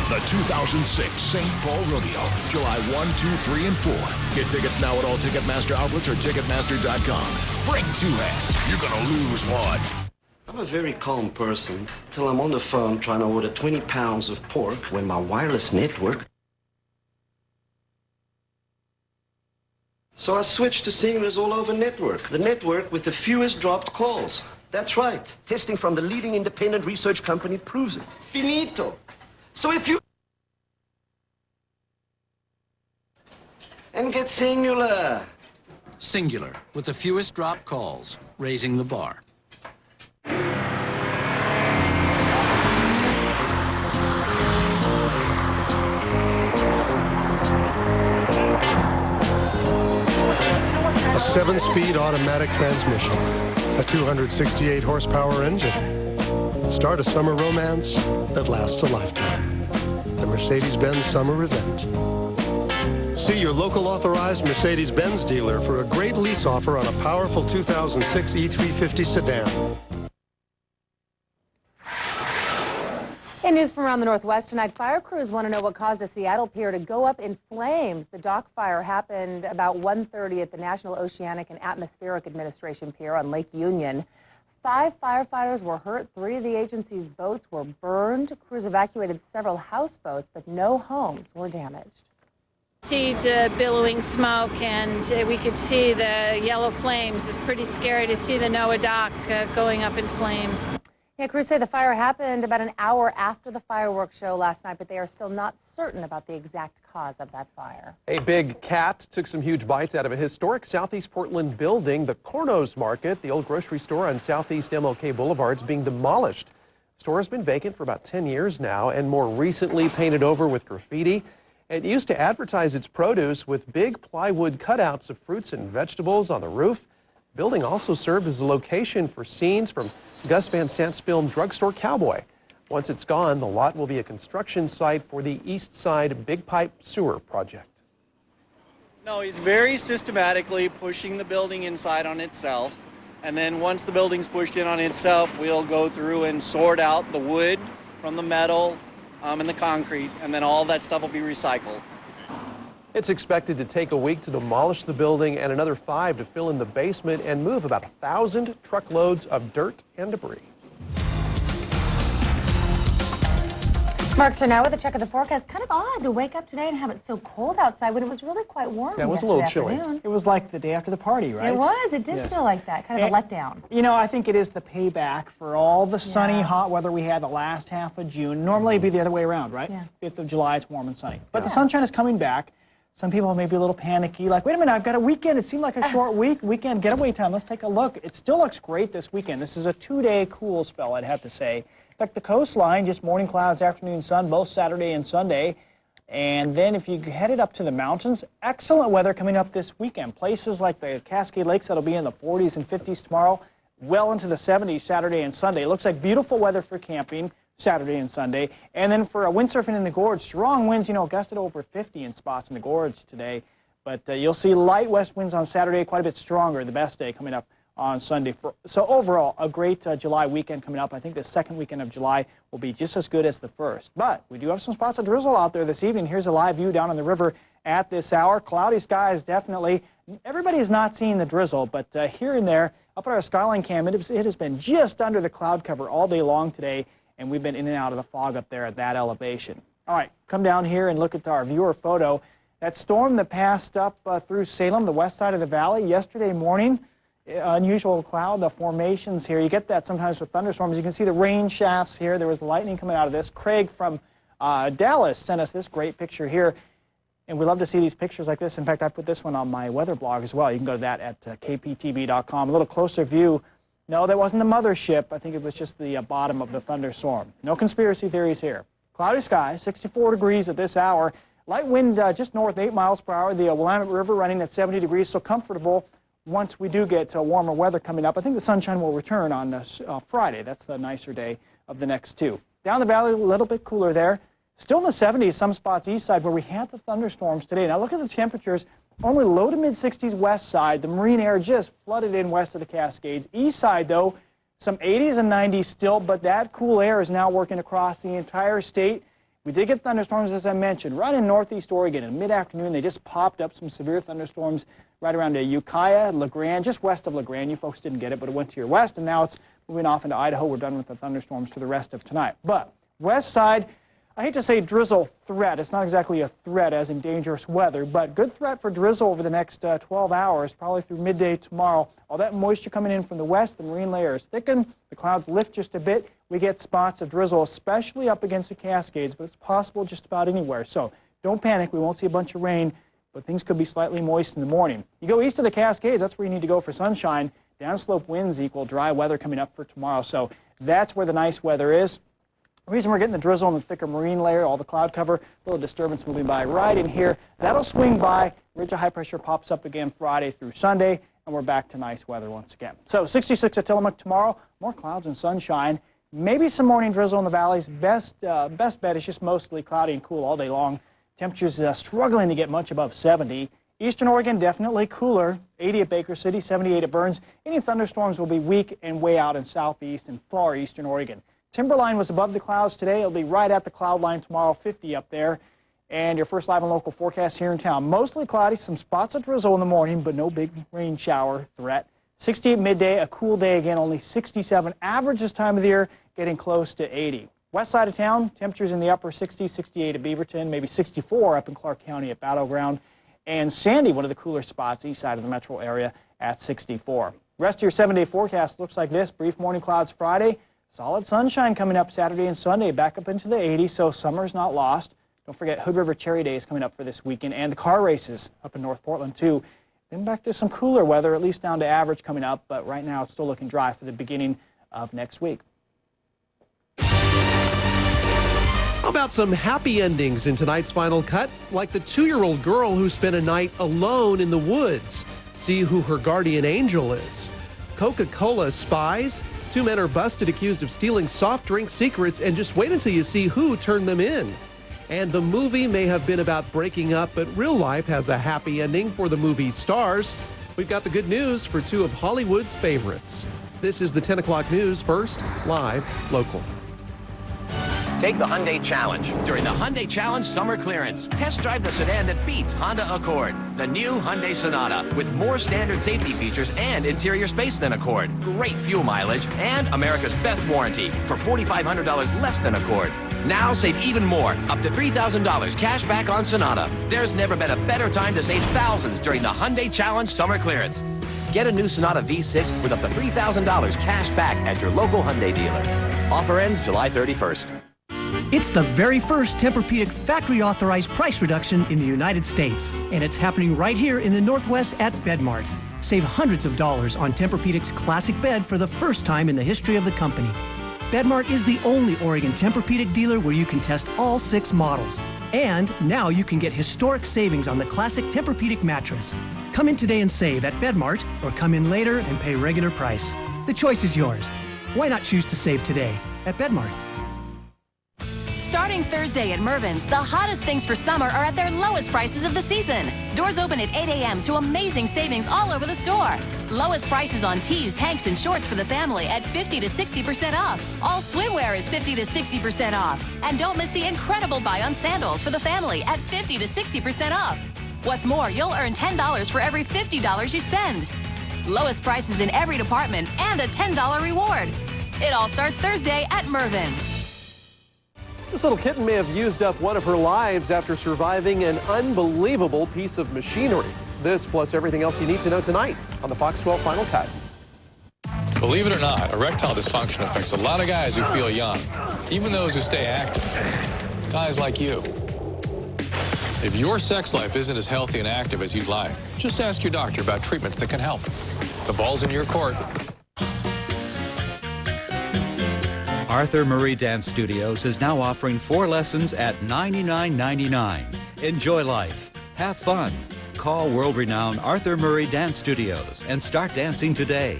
The 2006 St. Paul Rodeo, July 1, 2, 3, and 4. Get tickets now at all Ticketmaster outlets or Ticketmaster.com. Bring 2 hats. You're gonna lose one. I'm a very calm person till I'm on the phone trying to order 20 pounds of pork when my wireless network. So I switched to seeing this all over network. The network with the fewest dropped calls. That's right. Testing from the leading independent research company proves it. Finito. So if you and get singular. Singular, with the fewest drop calls, raising the bar. 7-speed automatic transmission, a 268 horsepower engine. Start a summer romance that lasts a lifetime. The Mercedes-Benz Summer Event. See your local authorized Mercedes-Benz dealer for a great lease offer on a powerful 2006 E350 sedan. In news from around the Northwest tonight, fire crews want to know what caused a Seattle pier to go up in flames. The dock fire happened about 1:30 at the National Oceanic and Atmospheric Administration Pier on Lake Union. 5 firefighters were hurt. 3 of the agency's boats were burned. Crews evacuated several houseboats, but no homes were damaged. See the billowing smoke, and we could see the yellow flames. It's pretty scary to see the NOAA dock going up in flames. Yeah, crews say the fire happened about an hour after the fireworks show last night, but they are still not certain about the exact cause of that fire. A big cat took some huge bites out of a historic Southeast Portland building. The Cornos Market, the old grocery store on Southeast MLK Boulevard, is being demolished. The store has been vacant for about 10 years now and more recently painted over with graffiti. It used to advertise its produce with big plywood cutouts of fruits and vegetables on the roof. The building also served as a location for scenes from Gus Van Sant's film Drugstore Cowboy. Once it's gone, the lot will be a construction site for the East Side Big Pipe Sewer project. No, he's very systematically pushing the building inside on itself. And then once the building's pushed in on itself, we'll go through and sort out the wood from the metal and the concrete, and then all that stuff will be recycled. It's expected to take a week to demolish the building and another 5 to fill in the basement and move about 1,000 truckloads of dirt and debris. Mark, so now with a check of the forecast, kind of odd to wake up today and have it so cold outside when it was really quite warm. Yeah, it was a little chilly. It was like the day after the party, right? It was. It did feel like that, kind of a letdown. You know, I think it is the payback for all the sunny, hot weather we had the last half of June. Normally it'd be the other way around, right? Yeah. 5th of July, it's warm and sunny. But the sunshine is coming back. Some people may be a little panicky, like, wait a minute, I've got a weekend. It seemed like a short weekend getaway time. Let's take a look. It still looks great this weekend. This is a 2-day cool spell, I'd have to say. In fact, the coastline, just morning clouds, afternoon sun, both Saturday and Sunday. And then if you headed up to the mountains, excellent weather coming up this weekend. Places like the Cascade Lakes, that'll be in the 40s and 50s tomorrow, well into the 70s Saturday and Sunday. It looks like beautiful weather for camping Saturday and Sunday. And then for windsurfing in the gorge, strong winds, you know, gusted over 50 in spots in the gorge today. But you'll see light west winds on Saturday, quite a bit stronger, the best day coming up on Sunday. So overall, a great July weekend coming up. I think the second weekend of July will be just as good as the first. But we do have some spots of drizzle out there this evening. Here's a live view down on the river at this hour. Cloudy skies, definitely. Everybody is not seeing the drizzle, but here and there, up at our skyline cam, it has been just under the cloud cover all day long today, and we've been in and out of the fog up there at that elevation. All right, come down here and look at our viewer photo. That storm that passed up through Salem, the west side of the valley, yesterday morning, unusual cloud formations here. You get that sometimes with thunderstorms. You can see the rain shafts here. There was lightning coming out of this. Craig from Dallas sent us this great picture here. And we love to see these pictures like this. In fact, I put this one on my weather blog as well. You can go to that at kptv.com. A little closer view. No, that wasn't the mothership. I think it was just the bottom of the thunderstorm. No conspiracy theories here. Cloudy sky, 64 degrees at this hour. Light wind just north, 8 miles per hour. The Willamette River running at 70 degrees, so comfortable once we do get warmer weather coming up. I think the sunshine will return on Friday. That's the nicer day of the next 2. Down the valley, a little bit cooler there. Still in the 70s, some spots east side where we had the thunderstorms today. Now look at the temperatures. Only low to mid 60s west side. The marine air just flooded in west of the Cascades. East side, though, some 80s and 90s still, but that cool air is now working across the entire state. We did get thunderstorms, as I mentioned, right in northeast Oregon. In mid-afternoon, they just popped up some severe thunderstorms right around Ukiah, LeGrand, just west of LeGrand. You folks didn't get it, but it went to your west, and now it's moving off into Idaho. We're done with the thunderstorms for the rest of tonight. But west side, I hate to say drizzle threat. It's not exactly a threat as in dangerous weather, but good threat for drizzle over the next 12 hours, probably through midday tomorrow. All that moisture coming in from the west, the marine layers thicken, the clouds lift just a bit. We get spots of drizzle, especially up against the Cascades, but it's possible just about anywhere. So don't panic. We won't see a bunch of rain, but things could be slightly moist in the morning. You go east of the Cascades, that's where you need to go for sunshine. Downslope winds equal dry weather coming up for tomorrow. So that's where the nice weather is. The reason we're getting the drizzle and the thicker marine layer, all the cloud cover, a little disturbance moving by right in here. That'll swing by. Ridge of high pressure pops up again Friday through Sunday. and we're back to nice weather once again. So 66 at Tillamook tomorrow, more clouds and sunshine. Maybe some morning drizzle in the valleys. Best bet is just mostly cloudy and cool all day long. Temperatures struggling to get much above 70. Eastern Oregon definitely cooler, 80 at Baker City, 78 at Burns. Any thunderstorms will be weak and way out in southeast and far eastern Oregon. Timberline was above the clouds today. It'll be right at the cloud line tomorrow, 50 up there. And your first live and local forecast here in town. Mostly cloudy, some spots of drizzle in the morning, but no big rain shower threat. 68 midday, a cool day again, only 67. Average this time of the year, getting close to 80. West side of town, temperatures in the upper 60s, 68 at Beaverton, maybe 64 up in Clark County at Battleground. And Sandy, one of the cooler spots, east side of the metro area at 64. Rest of your 7-day forecast looks like this. Brief morning clouds Friday. Solid sunshine coming up Saturday and Sunday, back up into the 80s, so summer's not lost. Don't forget Hood River Cherry Day is coming up for this weekend, and the car races up in North Portland, too. Then back to some cooler weather, at least down to average coming up, but right now it's still looking dry for the beginning of next week. How about some happy endings in tonight's Final Cut? Like the 2-year-old girl who spent a night alone in the woods. See who her guardian angel is. Coca-Cola spies. 2 men are busted accused of stealing soft drink secrets, and just wait until you see who turned them in. And the movie may have been about breaking up, but real life has a happy ending for the movie's stars. We've got the good news for 2 of Hollywood's favorites. This is the 10 o'clock news. First, live, local. Take the Hyundai Challenge during the Hyundai Challenge Summer Clearance. Test drive the sedan that beats Honda Accord. The new Hyundai Sonata with more standard safety features and interior space than Accord. Great fuel mileage and America's best warranty for $4,500 less than Accord. Now save even more, up to $3,000 cash back on Sonata. There's never been a better time to save thousands during the Hyundai Challenge Summer Clearance. Get a new Sonata V6 with up to $3,000 cash back at your local Hyundai dealer. Offer ends July 31st. It's the very first Tempur-Pedic factory-authorized price reduction in the United States, and it's happening right here in the Northwest at BedMart. Save hundreds of dollars on Tempur-Pedic's classic bed for the first time in the history of the company. BedMart is the only Oregon Tempur-Pedic dealer where you can test all 6 models. And now you can get historic savings on the classic Tempur-Pedic mattress. Come in today and save at BedMart, or come in later and pay regular price. The choice is yours. Why not choose to save today at BedMart? Starting Thursday at Mervyn's, the hottest things for summer are at their lowest prices of the season. Doors open at 8 a.m. to amazing savings all over the store. Lowest prices on tees, tanks, and shorts for the family at 50 to 60% off. All swimwear is 50 to 60% off. And don't miss the incredible buy on sandals for the family at 50 to 60% off. What's more, you'll earn $10 for every $50 you spend. Lowest prices in every department and a $10 reward. It all starts Thursday at Mervyn's. This little kitten may have used up one of her lives after surviving an unbelievable piece of machinery. This plus everything else you need to know tonight on the Fox 12 Final Cut. Believe it or not, erectile dysfunction affects a lot of guys who feel young, even those who stay active. Guys like you. If your sex life isn't as healthy and active as you'd like, just ask your doctor about treatments that can help. The ball's in your court. Arthur Murray Dance Studios is now offering 4 lessons at $99.99. Enjoy life. Have fun. Call world-renowned Arthur Murray Dance Studios and start dancing today.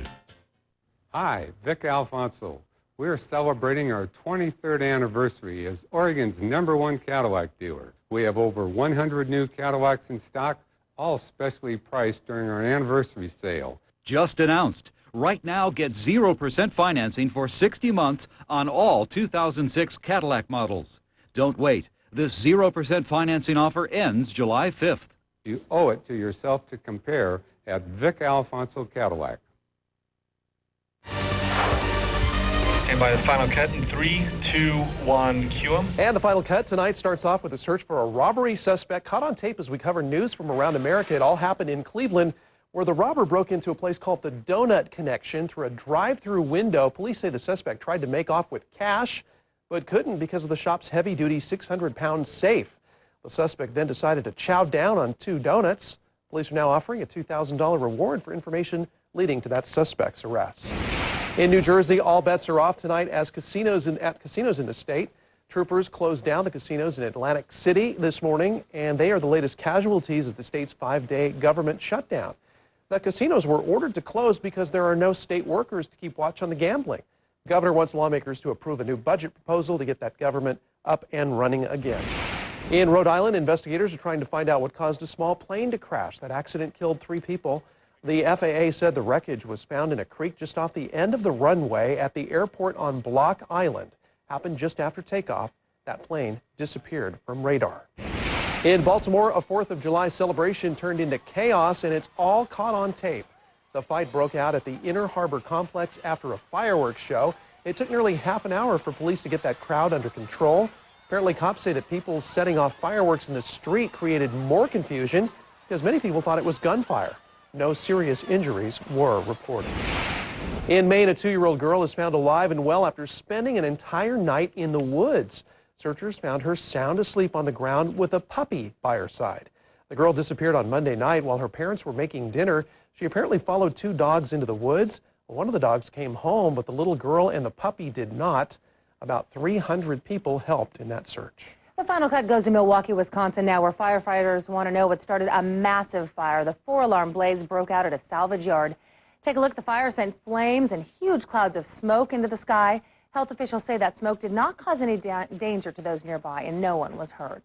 Hi, Vic Alfonso. We're celebrating our 23rd anniversary as Oregon's #1 Cadillac dealer. We have over 100 new Cadillacs in stock, all specially priced during our anniversary sale. Just announced. Right now, get 0% financing for 60 months on all 2006 Cadillac models. Don't wait. This 0% financing offer ends July 5th. You owe it to yourself to compare at Vic Alfonso Cadillac. Stand by the Final Cut in 3, 2, 1, cue 'em. And the Final Cut tonight starts off with a search for a robbery suspect caught on tape as we cover news from around America. It all happened in Cleveland, where the robber broke into a place called the Donut Connection through a drive-through window. Police say the suspect tried to make off with cash, but couldn't because of the shop's heavy-duty 600-pound safe. The suspect then decided to chow down on 2 donuts. Police are now offering a $2,000 reward for information leading to that suspect's arrest. In New Jersey, all bets are off tonight as casinos in the state. Troopers closed down the casinos in Atlantic City this morning, and they are the latest casualties of the state's 5-day government shutdown. The casinos were ordered to close because there are no state workers to keep watch on the gambling. The governor wants lawmakers to approve a new budget proposal to get that government up and running again. In Rhode Island, investigators are trying to find out what caused a small plane to crash. That accident killed 3 people. The FAA said the wreckage was found in a creek just off the end of the runway at the airport on Block Island. Happened just after takeoff. That plane disappeared from radar. In Baltimore, a 4th of July celebration turned into chaos, and it's all caught on tape. The fight broke out at the Inner Harbor Complex after a fireworks show. It took nearly half an hour for police to get that crowd under control. Apparently, cops say that people setting off fireworks in the street created more confusion because many people thought it was gunfire. No serious injuries were reported. In Maine, a 2-year-old girl is found alive and well after spending an entire night in the woods. Searchers found her sound asleep on the ground with a puppy by her side. The girl disappeared on Monday night while her parents were making dinner. She apparently followed 2 dogs into the woods. One of the dogs came home, but the little girl and the puppy did not. About 300 people helped in that search. The final cut goes to Milwaukee, Wisconsin now, where firefighters want to know what started a massive fire. The 4-alarm blaze broke out at a salvage yard. Take a look. The fire sent flames and huge clouds of smoke into the sky. Health officials say that smoke did not cause any danger to those nearby, and no one was hurt.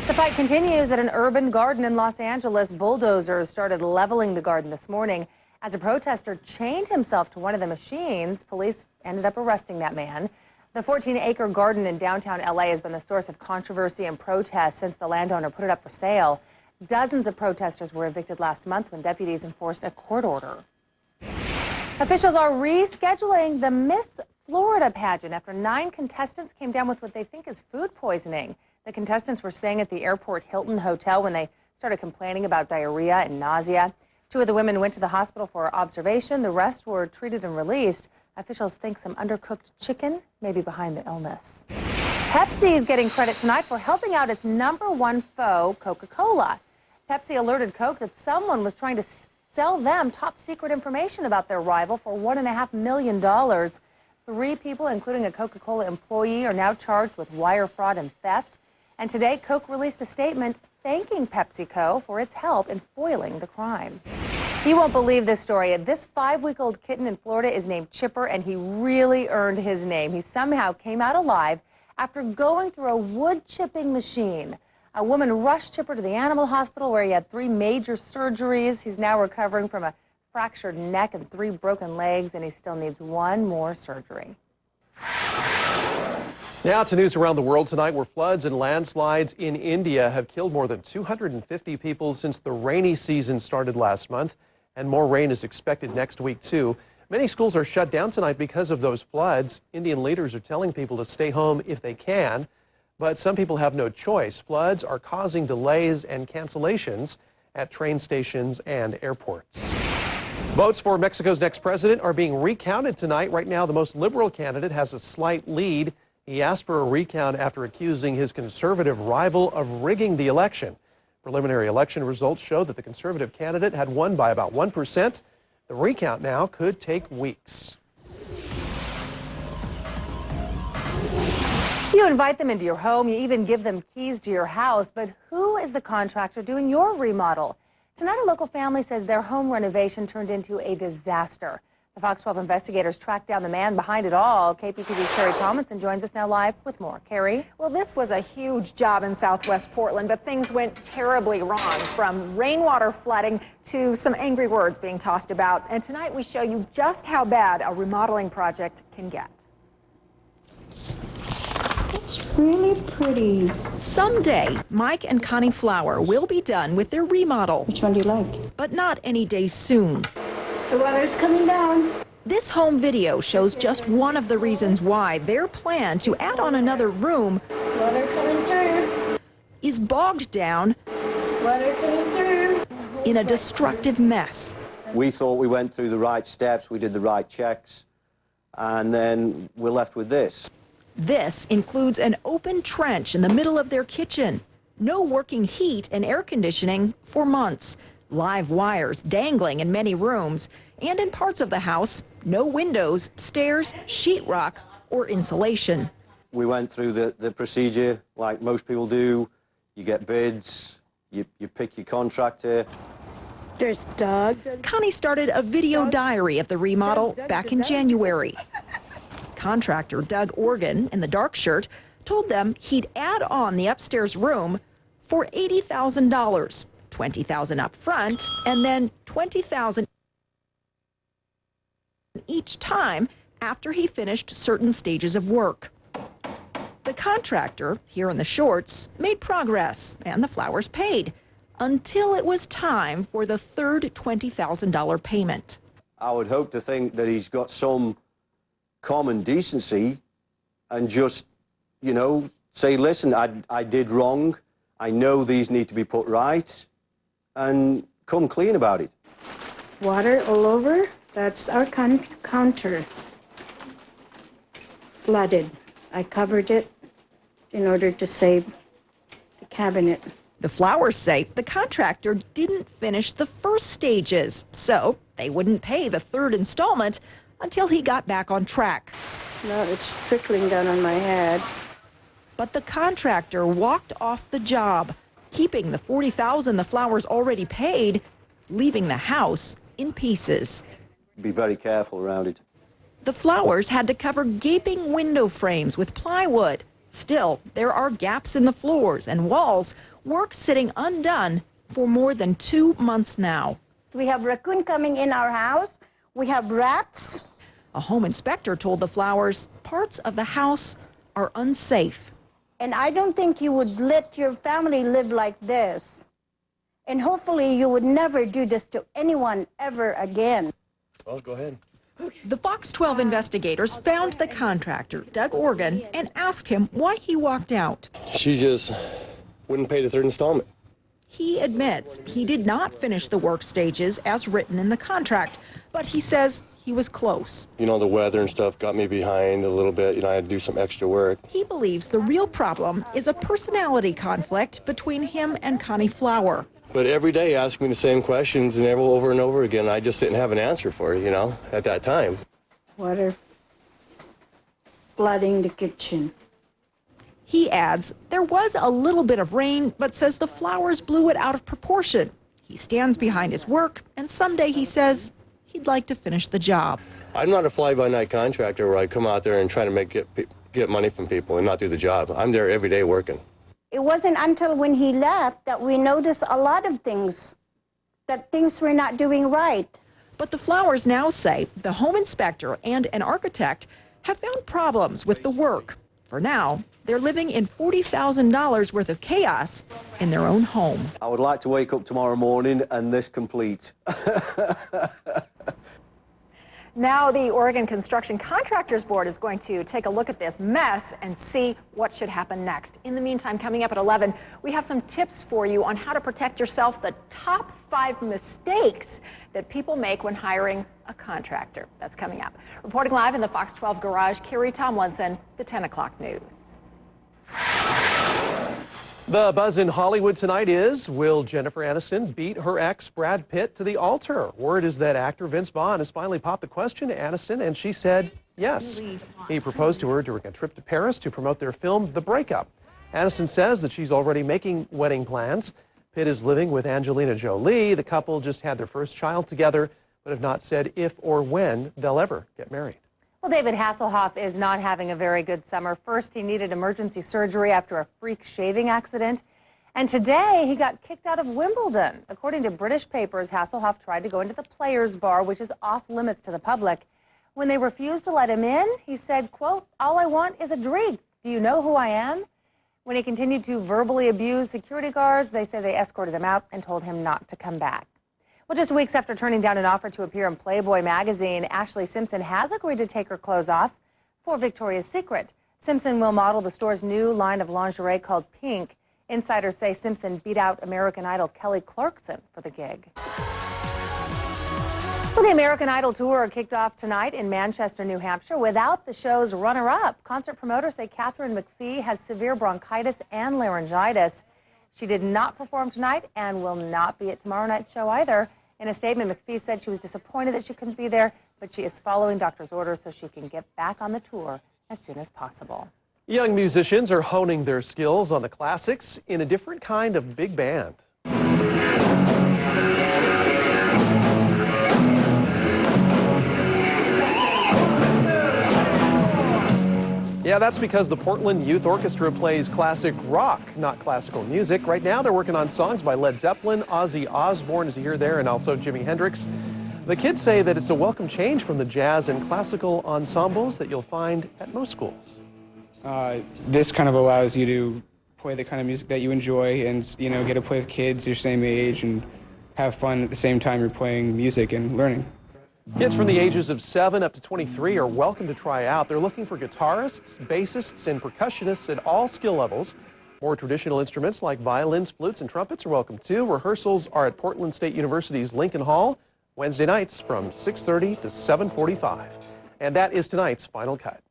The fight continues at an urban garden in Los Angeles. Bulldozers started leveling the garden this morning. As a protester chained himself to one of the machines, police ended up arresting that man. The 14-acre garden in downtown LA has been the source of controversy and protests since the landowner put it up for sale. Dozens of protesters were evicted last month when deputies enforced a court order. Officials are rescheduling the Miss Florida pageant after 9 contestants came down with what they think is food poisoning. The contestants were staying at the airport Hilton Hotel when they started complaining about diarrhea and nausea. 2 of the women went to the hospital for observation. The rest were treated and released. Officials think some undercooked chicken may be behind the illness. Pepsi is getting credit tonight for helping out its #1 foe, Coca-Cola. Pepsi alerted Coke that someone was trying to sell them top secret information about their rival for $1.5 million. 3 people, including a Coca-Cola employee, are now charged with wire fraud and theft. And today, Coke released a statement thanking PepsiCo for its help in foiling the crime. You won't believe this story. This 5-week-old kitten in Florida is named Chipper, and he really earned his name. He somehow came out alive after going through a wood chipping machine. A woman rushed Chipper to the animal hospital where he had 3 major surgeries. He's now recovering from a fractured neck and 3 broken legs, and he still needs 1 more surgery. Now to news around the world tonight, where floods and landslides in India have killed more than 250 people since the rainy season started last month, and more rain is expected next week, too. Many schools are shut down tonight because of those floods. Indian leaders are telling people to stay home if they can, but some people have no choice. Floods are causing delays and cancellations at train stations and airports. Votes for Mexico's next president are being recounted tonight. Right now, the most liberal candidate has a slight lead. He asked for a recount after accusing his conservative rival of rigging the election. Preliminary election results showed that the conservative candidate had won by about 1%. The recount now could take weeks. You invite them into your home, you even give them keys to your house, but who is the contractor doing your remodel? Tonight, a local family says their home renovation turned into a disaster. The Fox 12 investigators tracked down the man behind it all. KPTV's Carrie Tomlinson joins us now live with more. Carrie? Well, this was a huge job in southwest Portland, but things went terribly wrong, from rainwater flooding to some angry words being tossed about. And tonight we show you just how bad a remodeling project can get. It's really pretty. Someday, Mike and Connie Flower will be done with their remodel. Which one do you like? But not any day soon. The weather's coming down. This home video shows just one of the reasons why their plan to add on another room Water coming through. is bogged down Water coming through. in a destructive mess. We thought we went through the right steps, we did the right checks, and then we're left with this. This includes an open trench in the middle of their kitchen, no working heat and air conditioning for months, live wires dangling in many rooms, and in parts of the house, no windows, stairs, sheetrock, or insulation. We went through the procedure like most people do. You get bids, you pick your contractor, There's Doug. Connie started a video diary of the remodel back in January. Contractor Doug Organ, in the dark shirt, told them he'd add on the upstairs room for $80,000, $20,000 up front, and then $20,000 each time after he finished certain stages of work. The contractor, here in the shorts, made progress and the Flowers paid until it was time for the third $20,000 payment. I would hope to think that he's got some common decency and just, you know, say, listen, I did wrong. I know these need to be put right, and come clean about it. Water all over. That's our counter. Flooded. I covered it in order to save the cabinet. The Flowers say the contractor didn't finish the first stages, so they wouldn't pay the third installment until he got back on track. No, it's trickling down on my head. But the contractor walked off the job, keeping the $40,000 the Flowers already paid, leaving the house in pieces. Be very careful around it. The Flowers had to cover gaping window frames with plywood. Still, there are gaps in the floors and walls, work sitting undone for more than 2 months now. We have raccoon coming in our house. We have rats. A home inspector told the Flowers parts of the house are unsafe. And I don't think you would let your family live like this. And hopefully you would never do this to anyone ever again. Well, go ahead. The Fox 12 investigators found the contractor, Doug Organ, and asked him why he walked out. She just wouldn't pay the third installment. He admits he did not finish the work stages as written in the contract, but he says he was close. You know, the weather and stuff got me behind a little bit. You know, I had to do some extra work. He believes the real problem is a personality conflict between him and Connie Flower. But every day asking me the same questions and over and over again, I just didn't have an answer for you, you know, at that time. Water flooding the kitchen. He adds there was a little bit of rain, but says the Flowers blew it out of proportion. He stands behind his work, and someday he says he'd like to finish the job. I'm not a fly-by-night contractor where I come out there and try to get money from people and not do the job. I'm there every day working. It wasn't until when he left that we noticed a lot of things, that things were not doing right. But the Flowers now say the home inspector and an architect have found problems with the work. For now, they're living in $40,000 worth of chaos in their own home. I would like to wake up tomorrow morning and this complete. Now the Oregon Construction Contractors Board is going to take a look at this mess and see what should happen next. In the meantime, coming up at 11, we have some tips for you on how to protect yourself, the top 5 mistakes that people make when hiring a contractor. That's coming up. Reporting live in the Fox 12 garage, Carrie Tomlinson, the 10 o'clock news. The buzz in Hollywood tonight is, will Jennifer Aniston beat her ex Brad Pitt to the altar? Word is that actor Vince Vaughn has finally popped the question to Aniston, and she said yes. He proposed to her during a trip to Paris to promote their film, The Breakup. Aniston says that she's already making wedding plans. Pitt is living with Angelina Jolie. The couple just had their first child together, but have not said if or when they'll ever get married. Well, David Hasselhoff is not having a very good summer. First, he needed emergency surgery after a freak shaving accident. And today, he got kicked out of Wimbledon. According to British papers, Hasselhoff tried to go into the Players' Bar, which is off limits to the public. When they refused to let him in, he said, quote, "All I want is a drink. Do you know who I am?" When he continued to verbally abuse security guards, they say they escorted him out and told him not to come back. Well, just weeks after turning down an offer to appear in Playboy magazine, Ashley Simpson has agreed to take her clothes off for Victoria's Secret. Simpson will model the store's new line of lingerie called Pink. Insiders say Simpson beat out American Idol Kelly Clarkson for the gig. Well, the American Idol tour kicked off tonight in Manchester, New Hampshire, without the show's runner-up. Concert promoters say Catherine McPhee has severe bronchitis and laryngitis. She did not perform tonight and will not be at tomorrow night's show either. In a statement, McPhee said she was disappointed that she couldn't be there, but she is following doctor's orders so she can get back on the tour as soon as possible. Young musicians are honing their skills on the classics in a different kind of big band. Yeah, that's because the Portland Youth Orchestra plays classic rock, not classical music. Right now, they're working on songs by Led Zeppelin, Ozzy Osbourne, as you hear there, and also Jimi Hendrix. The kids say that it's a welcome change from the jazz and classical ensembles that you'll find at most schools. This kind of allows you to play the kind of music that you enjoy and, you know, get to play with kids your same age and have fun at the same time you're playing music and learning. Kids from the ages of 7 up to 23 are welcome to try out. They're looking for guitarists, bassists, and percussionists at all skill levels. More traditional instruments like violins, flutes, and trumpets are welcome too. Rehearsals are at Portland State University's Lincoln Hall, Wednesday nights from 6:30 to 7:45. And that is tonight's Final Cut.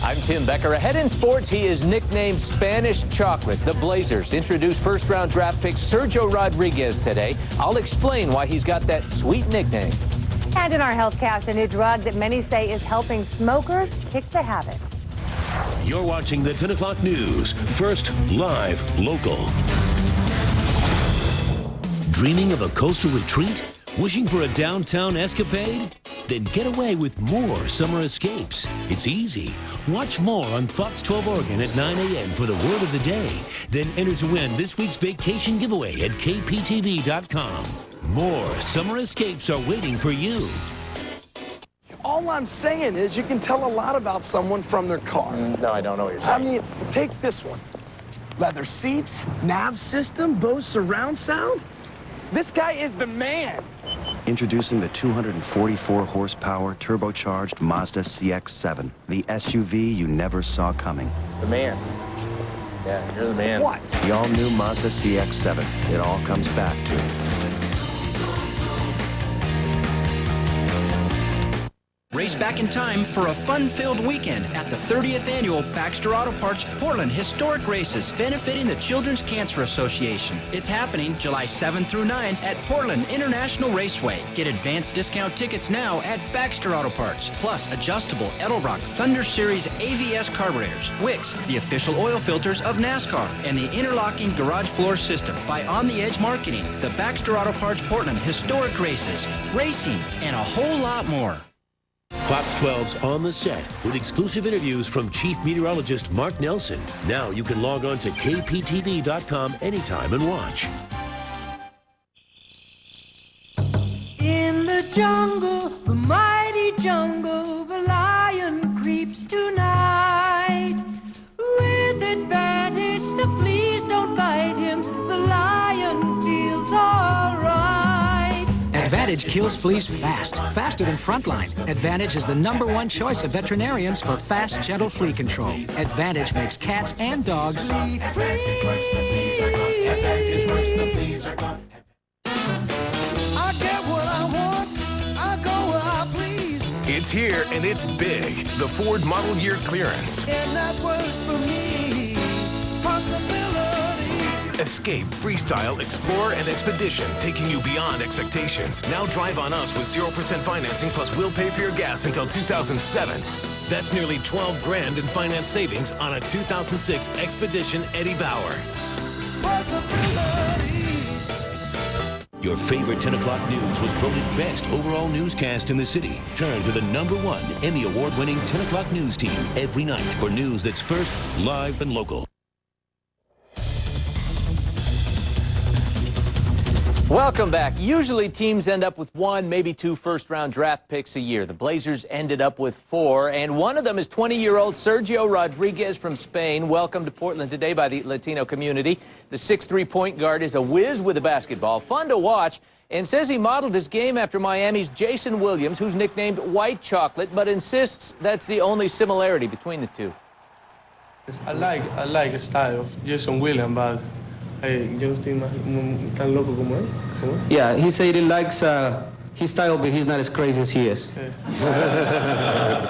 I'm Tim Becker. Ahead in sports, he is nicknamed Spanish Chocolate. The Blazers introduced first-round draft pick Sergio Rodriguez today. I'll explain why he's got that sweet nickname. And in our HealthCast, a new drug that many say is helping smokers kick the habit. You're watching the 10 o'clock news. First, live, local. Dreaming of a coastal retreat? Wishing for a downtown escapade? Then get away with more summer escapes. It's easy. Watch more on Fox 12 Oregon at 9 a.m. for the word of the day. Then enter to win this week's vacation giveaway at KPTV.com. More summer escapes are waiting for you. All I'm saying is you can tell a lot about someone from their car. No, I don't know what you're saying. I mean, take this one. Leather seats, nav system, Bose surround sound. This guy is the man. Introducing the 244 horsepower turbocharged Mazda CX-7, the SUV you never saw coming. The man. Yeah, you're the man. What? The all-new Mazda CX-7. It all comes back to its simplicity. Race back in time for a fun-filled weekend at the 30th Annual Baxter Auto Parts Portland Historic Races, benefiting the Children's Cancer Association. It's happening July 7 through 9 at Portland International Raceway. Get advanced discount tickets now at Baxter Auto Parts. Plus, adjustable Edelbrock Thunder Series AVS carburetors, Wix, the official oil filters of NASCAR, and the interlocking garage floor system by On the Edge Marketing. The Baxter Auto Parts Portland Historic Races, racing, and a whole lot more. Fox 12's On the Set with exclusive interviews from Chief Meteorologist Mark Nelson. Now you can log on to KPTV.com anytime and watch. In the jungle, the mighty jungle, the lion creeps tonight. With advantage, the fleas don't bite him, the lion feels all right. Advantage kills fleas fast, faster than Frontline. Advantage is the #1 choice of veterinarians for fast, gentle flea control. Advantage makes cats and dogs I get what I want, I go where I please. It's here and it's big. The Ford Model Year Clearance. And that works for me. Possibilities. Escape, Freestyle, Explorer, and Expedition, taking you beyond expectations. Now drive on us with 0% financing, plus we'll pay for your gas until 2007. That's nearly $12 grand in finance savings on a 2006 Expedition Eddie Bauer. Your favorite 10 o'clock news was voted best overall newscast in the city. Turn to the #1 Emmy Award-winning 10 o'clock news team every night for news that's first, live, and local. Welcome back. Usually teams end up with 1, maybe 2 first-round draft picks a year. The Blazers ended up with 4, and one of them is 20-year-old Sergio Rodriguez from Spain. Welcome to Portland today by the Latino community. The 6'3" point guard is a whiz with a basketball, fun to watch, and says he modeled his game after Miami's Jason Williams, who's nicknamed White Chocolate, but insists that's the only similarity between the two. I like the style of Jason Williams, but yo no estoy tan loco como él. Yeah, he said he likes his style, but he's not as crazy as he is.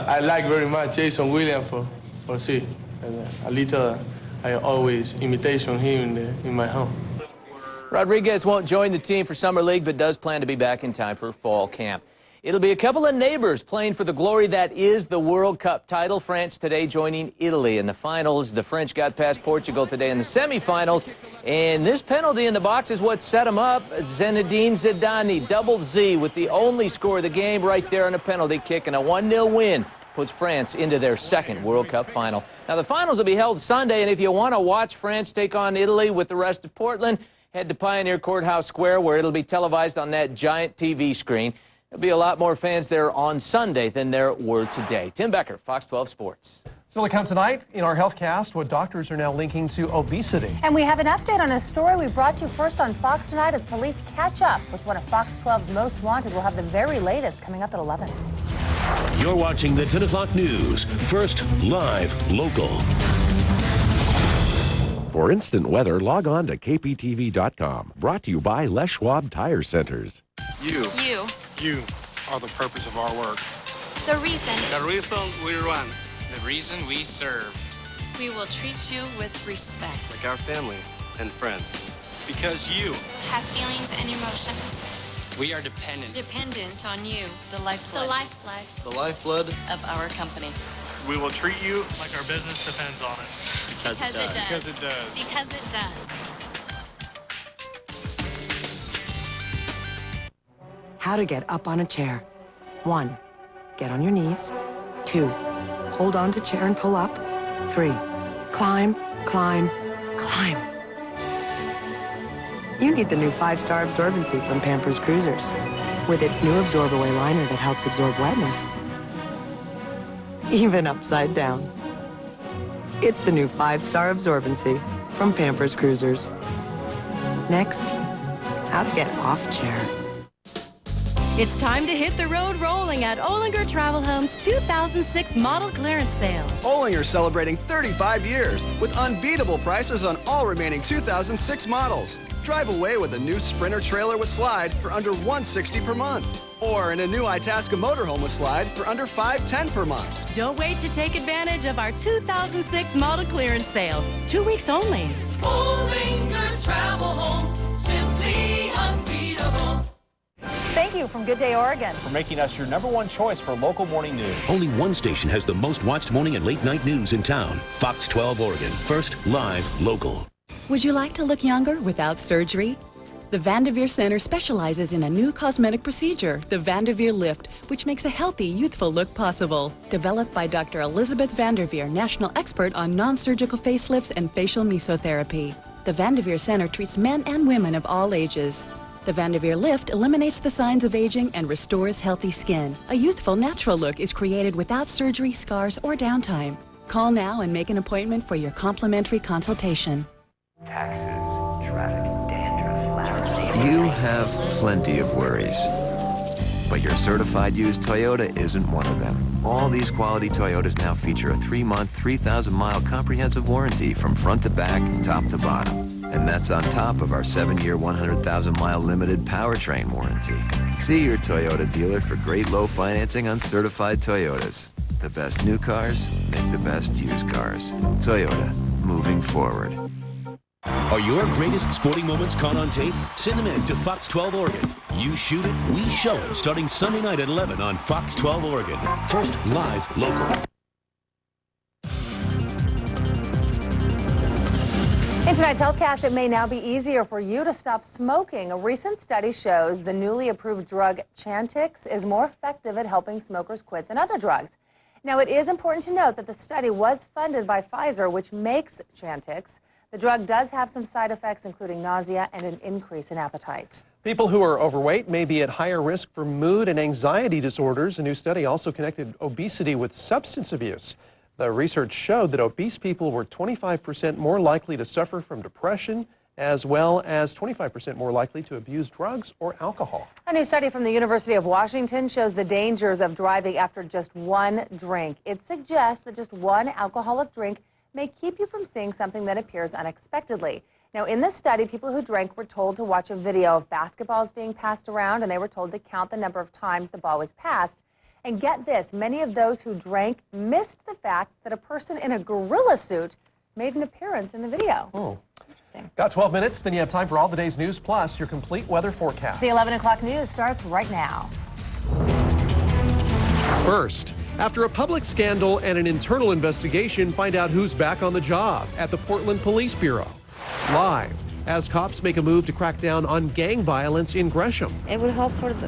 I like very much Jason Williams for see. A little, I always imitation him in my home. Rodriguez won't join the team for Summer League, but does plan to be back in time for fall camp. It'll be a couple of neighbors playing for the glory that is the World Cup title. France today joining Italy in the finals. The French got past Portugal today in the semifinals. And this penalty in the box is what set them up. Zinedine Zidane, double Z, with the only score of the game right there on a penalty kick and a 1-0 win puts France into their second World Cup final. Now, the finals will be held Sunday, and if you want to watch France take on Italy with the rest of Portland, head to Pioneer Courthouse Square, where it'll be televised on that giant TV screen. There'll be a lot more fans there on Sunday than there were today. Tim Becker, Fox 12 Sports. Still to come tonight in our HealthCast, what doctors are now linking to obesity. And we have an update on a story we brought you first on Fox tonight as police catch up with one of Fox 12's most wanted. We'll have the very latest coming up at 11. You're watching the 10 o'clock news. First, live, local. For instant weather, log on to KPTV.com. Brought to you by Les Schwab Tire Centers. You are the purpose of our work. The reason we run. The reason we serve. We will treat you with respect. Like our family and friends. Because you have feelings and emotions. We are dependent. Dependent on you. The lifeblood. The lifeblood. The lifeblood of our company. We will treat you like our business depends on it. Because it does. Because it does. Because it does. How to get up on a chair. 1, get on your knees. 2, hold on to chair and pull up. 3, climb, climb, climb. You need the new 5-star absorbency from Pampers Cruisers. With its new absorb-away liner that helps absorb wetness. Even upside down. It's the new 5-star absorbency from Pampers Cruisers. Next, how to get off chair. It's time to hit the road rolling at Olinger Travel Home's 2006 model clearance sale. Olinger celebrating 35 years with unbeatable prices on all remaining 2006 models. Drive away with a new Sprinter trailer with slide for under $160 per month. Or in a new Itasca motorhome with slide for under $510 per month. Don't wait to take advantage of our 2006 model clearance sale. 2 weeks only. Olinger Travel Homes, simply unbeatable. Thank you from Good Day, Oregon. For making us your #1 choice for local morning news. Only one station has the most watched morning and late night news in town. Fox 12 Oregon. First, live, local. Would you like to look younger without surgery? The Vanderveer Center specializes in a new cosmetic procedure, the Vanderveer Lift, which makes a healthy, youthful look possible. Developed by Dr. Elizabeth Vanderveer, national expert on non-surgical facelifts and facial mesotherapy. The Vanderveer Center treats men and women of all ages. The Vanderveer Lift eliminates the signs of aging and restores healthy skin. A youthful, natural look is created without surgery, scars, or downtime. Call now and make an appointment for your complimentary consultation. Taxes, traffic, dandruff, You have plenty of worries. But your certified used Toyota isn't one of them. All these quality Toyotas now feature a 3-month, 3,000-mile comprehensive warranty from front to back, top to bottom. And that's on top of our 7-year, 100,000-mile limited powertrain warranty. See your Toyota dealer for great low financing on certified Toyotas. The best new cars make the best used cars. Toyota, moving forward. Are your greatest sporting moments caught on tape? Send them in to Fox 12 Oregon. You shoot it, we show it, starting Sunday night at 11 on Fox 12 Oregon. First, live, local. In tonight's HealthCast, it may now be easier for you to stop smoking. A recent study shows the newly approved drug Chantix is more effective at helping smokers quit than other drugs. Now, it is important to note that the study was funded by Pfizer, which makes Chantix. The drug does have some side effects, including nausea and an increase in appetite. People who are overweight may be at higher risk for mood and anxiety disorders. A new study also connected obesity with substance abuse. The research showed that obese people were 25% more likely to suffer from depression, as well as 25% more likely to abuse drugs or alcohol. A new study from the University of Washington shows the dangers of driving after just one drink. It suggests that just one alcoholic drink may keep you from seeing something that appears unexpectedly. Now, in this study, people who drank were told to watch a video of basketballs being passed around, and they were told to count the number of times the ball was passed. And get this, many of those who drank missed the fact that a person in a gorilla suit made an appearance in the video. Oh. Interesting. Got 12 minutes, then you have time for all the day's news, plus your complete weather forecast. The 11 o'clock news starts right now. First, after a public scandal and an internal investigation, find out who's back on the job at the Portland Police Bureau. Live, as cops make a move to crack down on gang violence in Gresham. It will help for the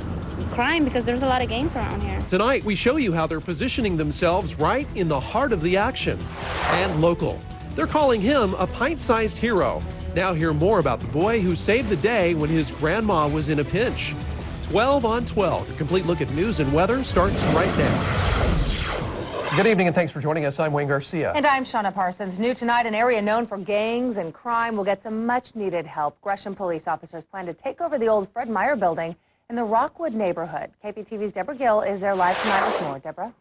crime because there's a lot of gangs around here. Tonight, we show you how they're positioning themselves right in the heart of the action. And local. They're calling him a pint-sized hero. Now hear more about the boy who saved the day when his grandma was in a pinch. 12 on 12. A complete look at news and weather starts right now. Good evening and thanks for joining us. I'm Wayne Garcia. And I'm Shauna Parsons. New tonight, an area known for gangs and crime will get some much needed help. Gresham police officers plan to take over the old Fred Meyer building in the Rockwood neighborhood. KPTV's Deborah Gill is there live tonight with more. Deborah?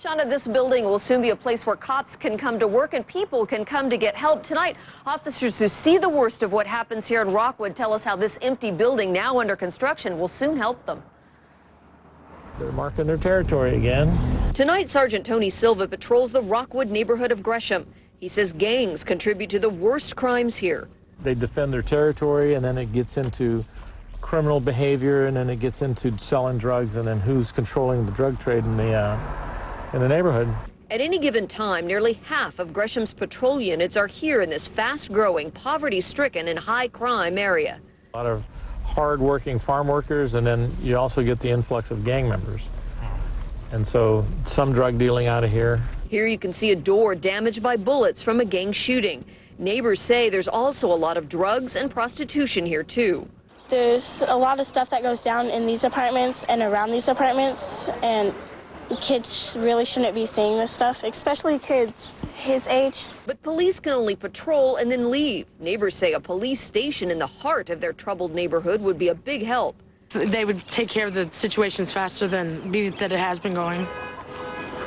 Shauna, this building will soon be a place where cops can come to work and people can come to get help. Tonight, officers who see the worst of what happens here in Rockwood tell us how this empty building now under construction will soon help them. They're marking their territory again. Tonight, Sergeant Tony Silva patrols the Rockwood neighborhood of Gresham. He says gangs contribute to the worst crimes here. They defend their territory, and then it gets into criminal behavior, and then it gets into selling drugs, and then who's controlling the drug trade in the neighborhood. At any given time, nearly half of Gresham's patrol units are here in this fast-growing, poverty-stricken, and high-crime area. A lot of hard-working farm workers, and then you also get the influx of gang members. And so some drug dealing out of here. Here you can see a door damaged by bullets from a gang shooting. Neighbors say there's also a lot of drugs and prostitution here, too. There's a lot of stuff that goes down in these apartments and around these apartments, and kids really shouldn't be seeing this stuff, especially kids his age. But police can only patrol and then leave. Neighbors say a police station in the heart of their troubled neighborhood would be a big help. They would take care of the situations faster than it has been going,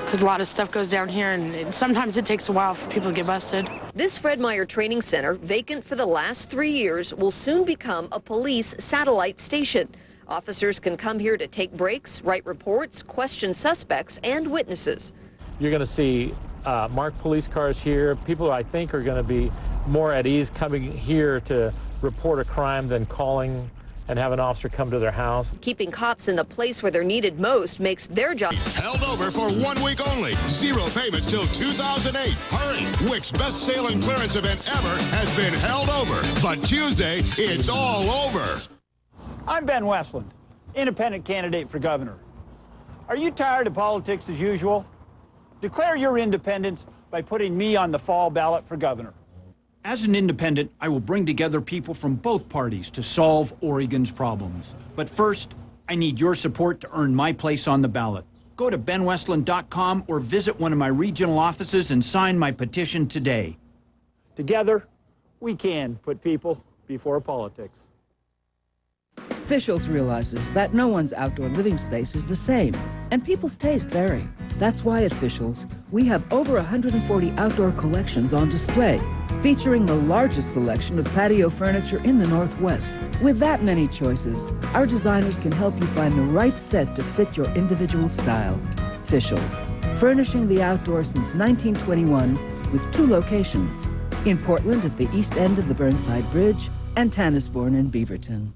because a lot of stuff goes down here, and sometimes it takes a while for people to get busted. This Fred Meyer Training Center, vacant for the last 3 years, will soon become a police satellite station. Officers can come here to take breaks, write reports, question suspects and witnesses. You're going to see marked police cars here. People, I think, are going to be more at ease coming here to report a crime than calling and have an officer come to their house. Keeping cops in the place where they're needed most makes their job held over for 1 week only. 0 payments till 2008. Hurry! Wick's best sale and clearance event ever has been held over. But Tuesday, it's all over. I'm Ben Westland, independent candidate for governor. Are you tired of politics as usual? Declare your independence by putting me on the fall ballot for governor. As an independent, I will bring together people from both parties to solve Oregon's problems. But first, I need your support to earn my place on the ballot. Go to benwestland.com or visit one of my regional offices and sign my petition today. Together, we can put people before politics. Officials realizes that no one's outdoor living space is the same, and people's tastes vary. That's why at Officials, we have over 140 outdoor collections on display, featuring the largest selection of patio furniture in the Northwest. With that many choices, our designers can help you find the right set to fit your individual style. Officials, furnishing the outdoors since 1921 with 2 locations, in Portland at the east end of the Burnside Bridge and Tannisbourne in Beaverton.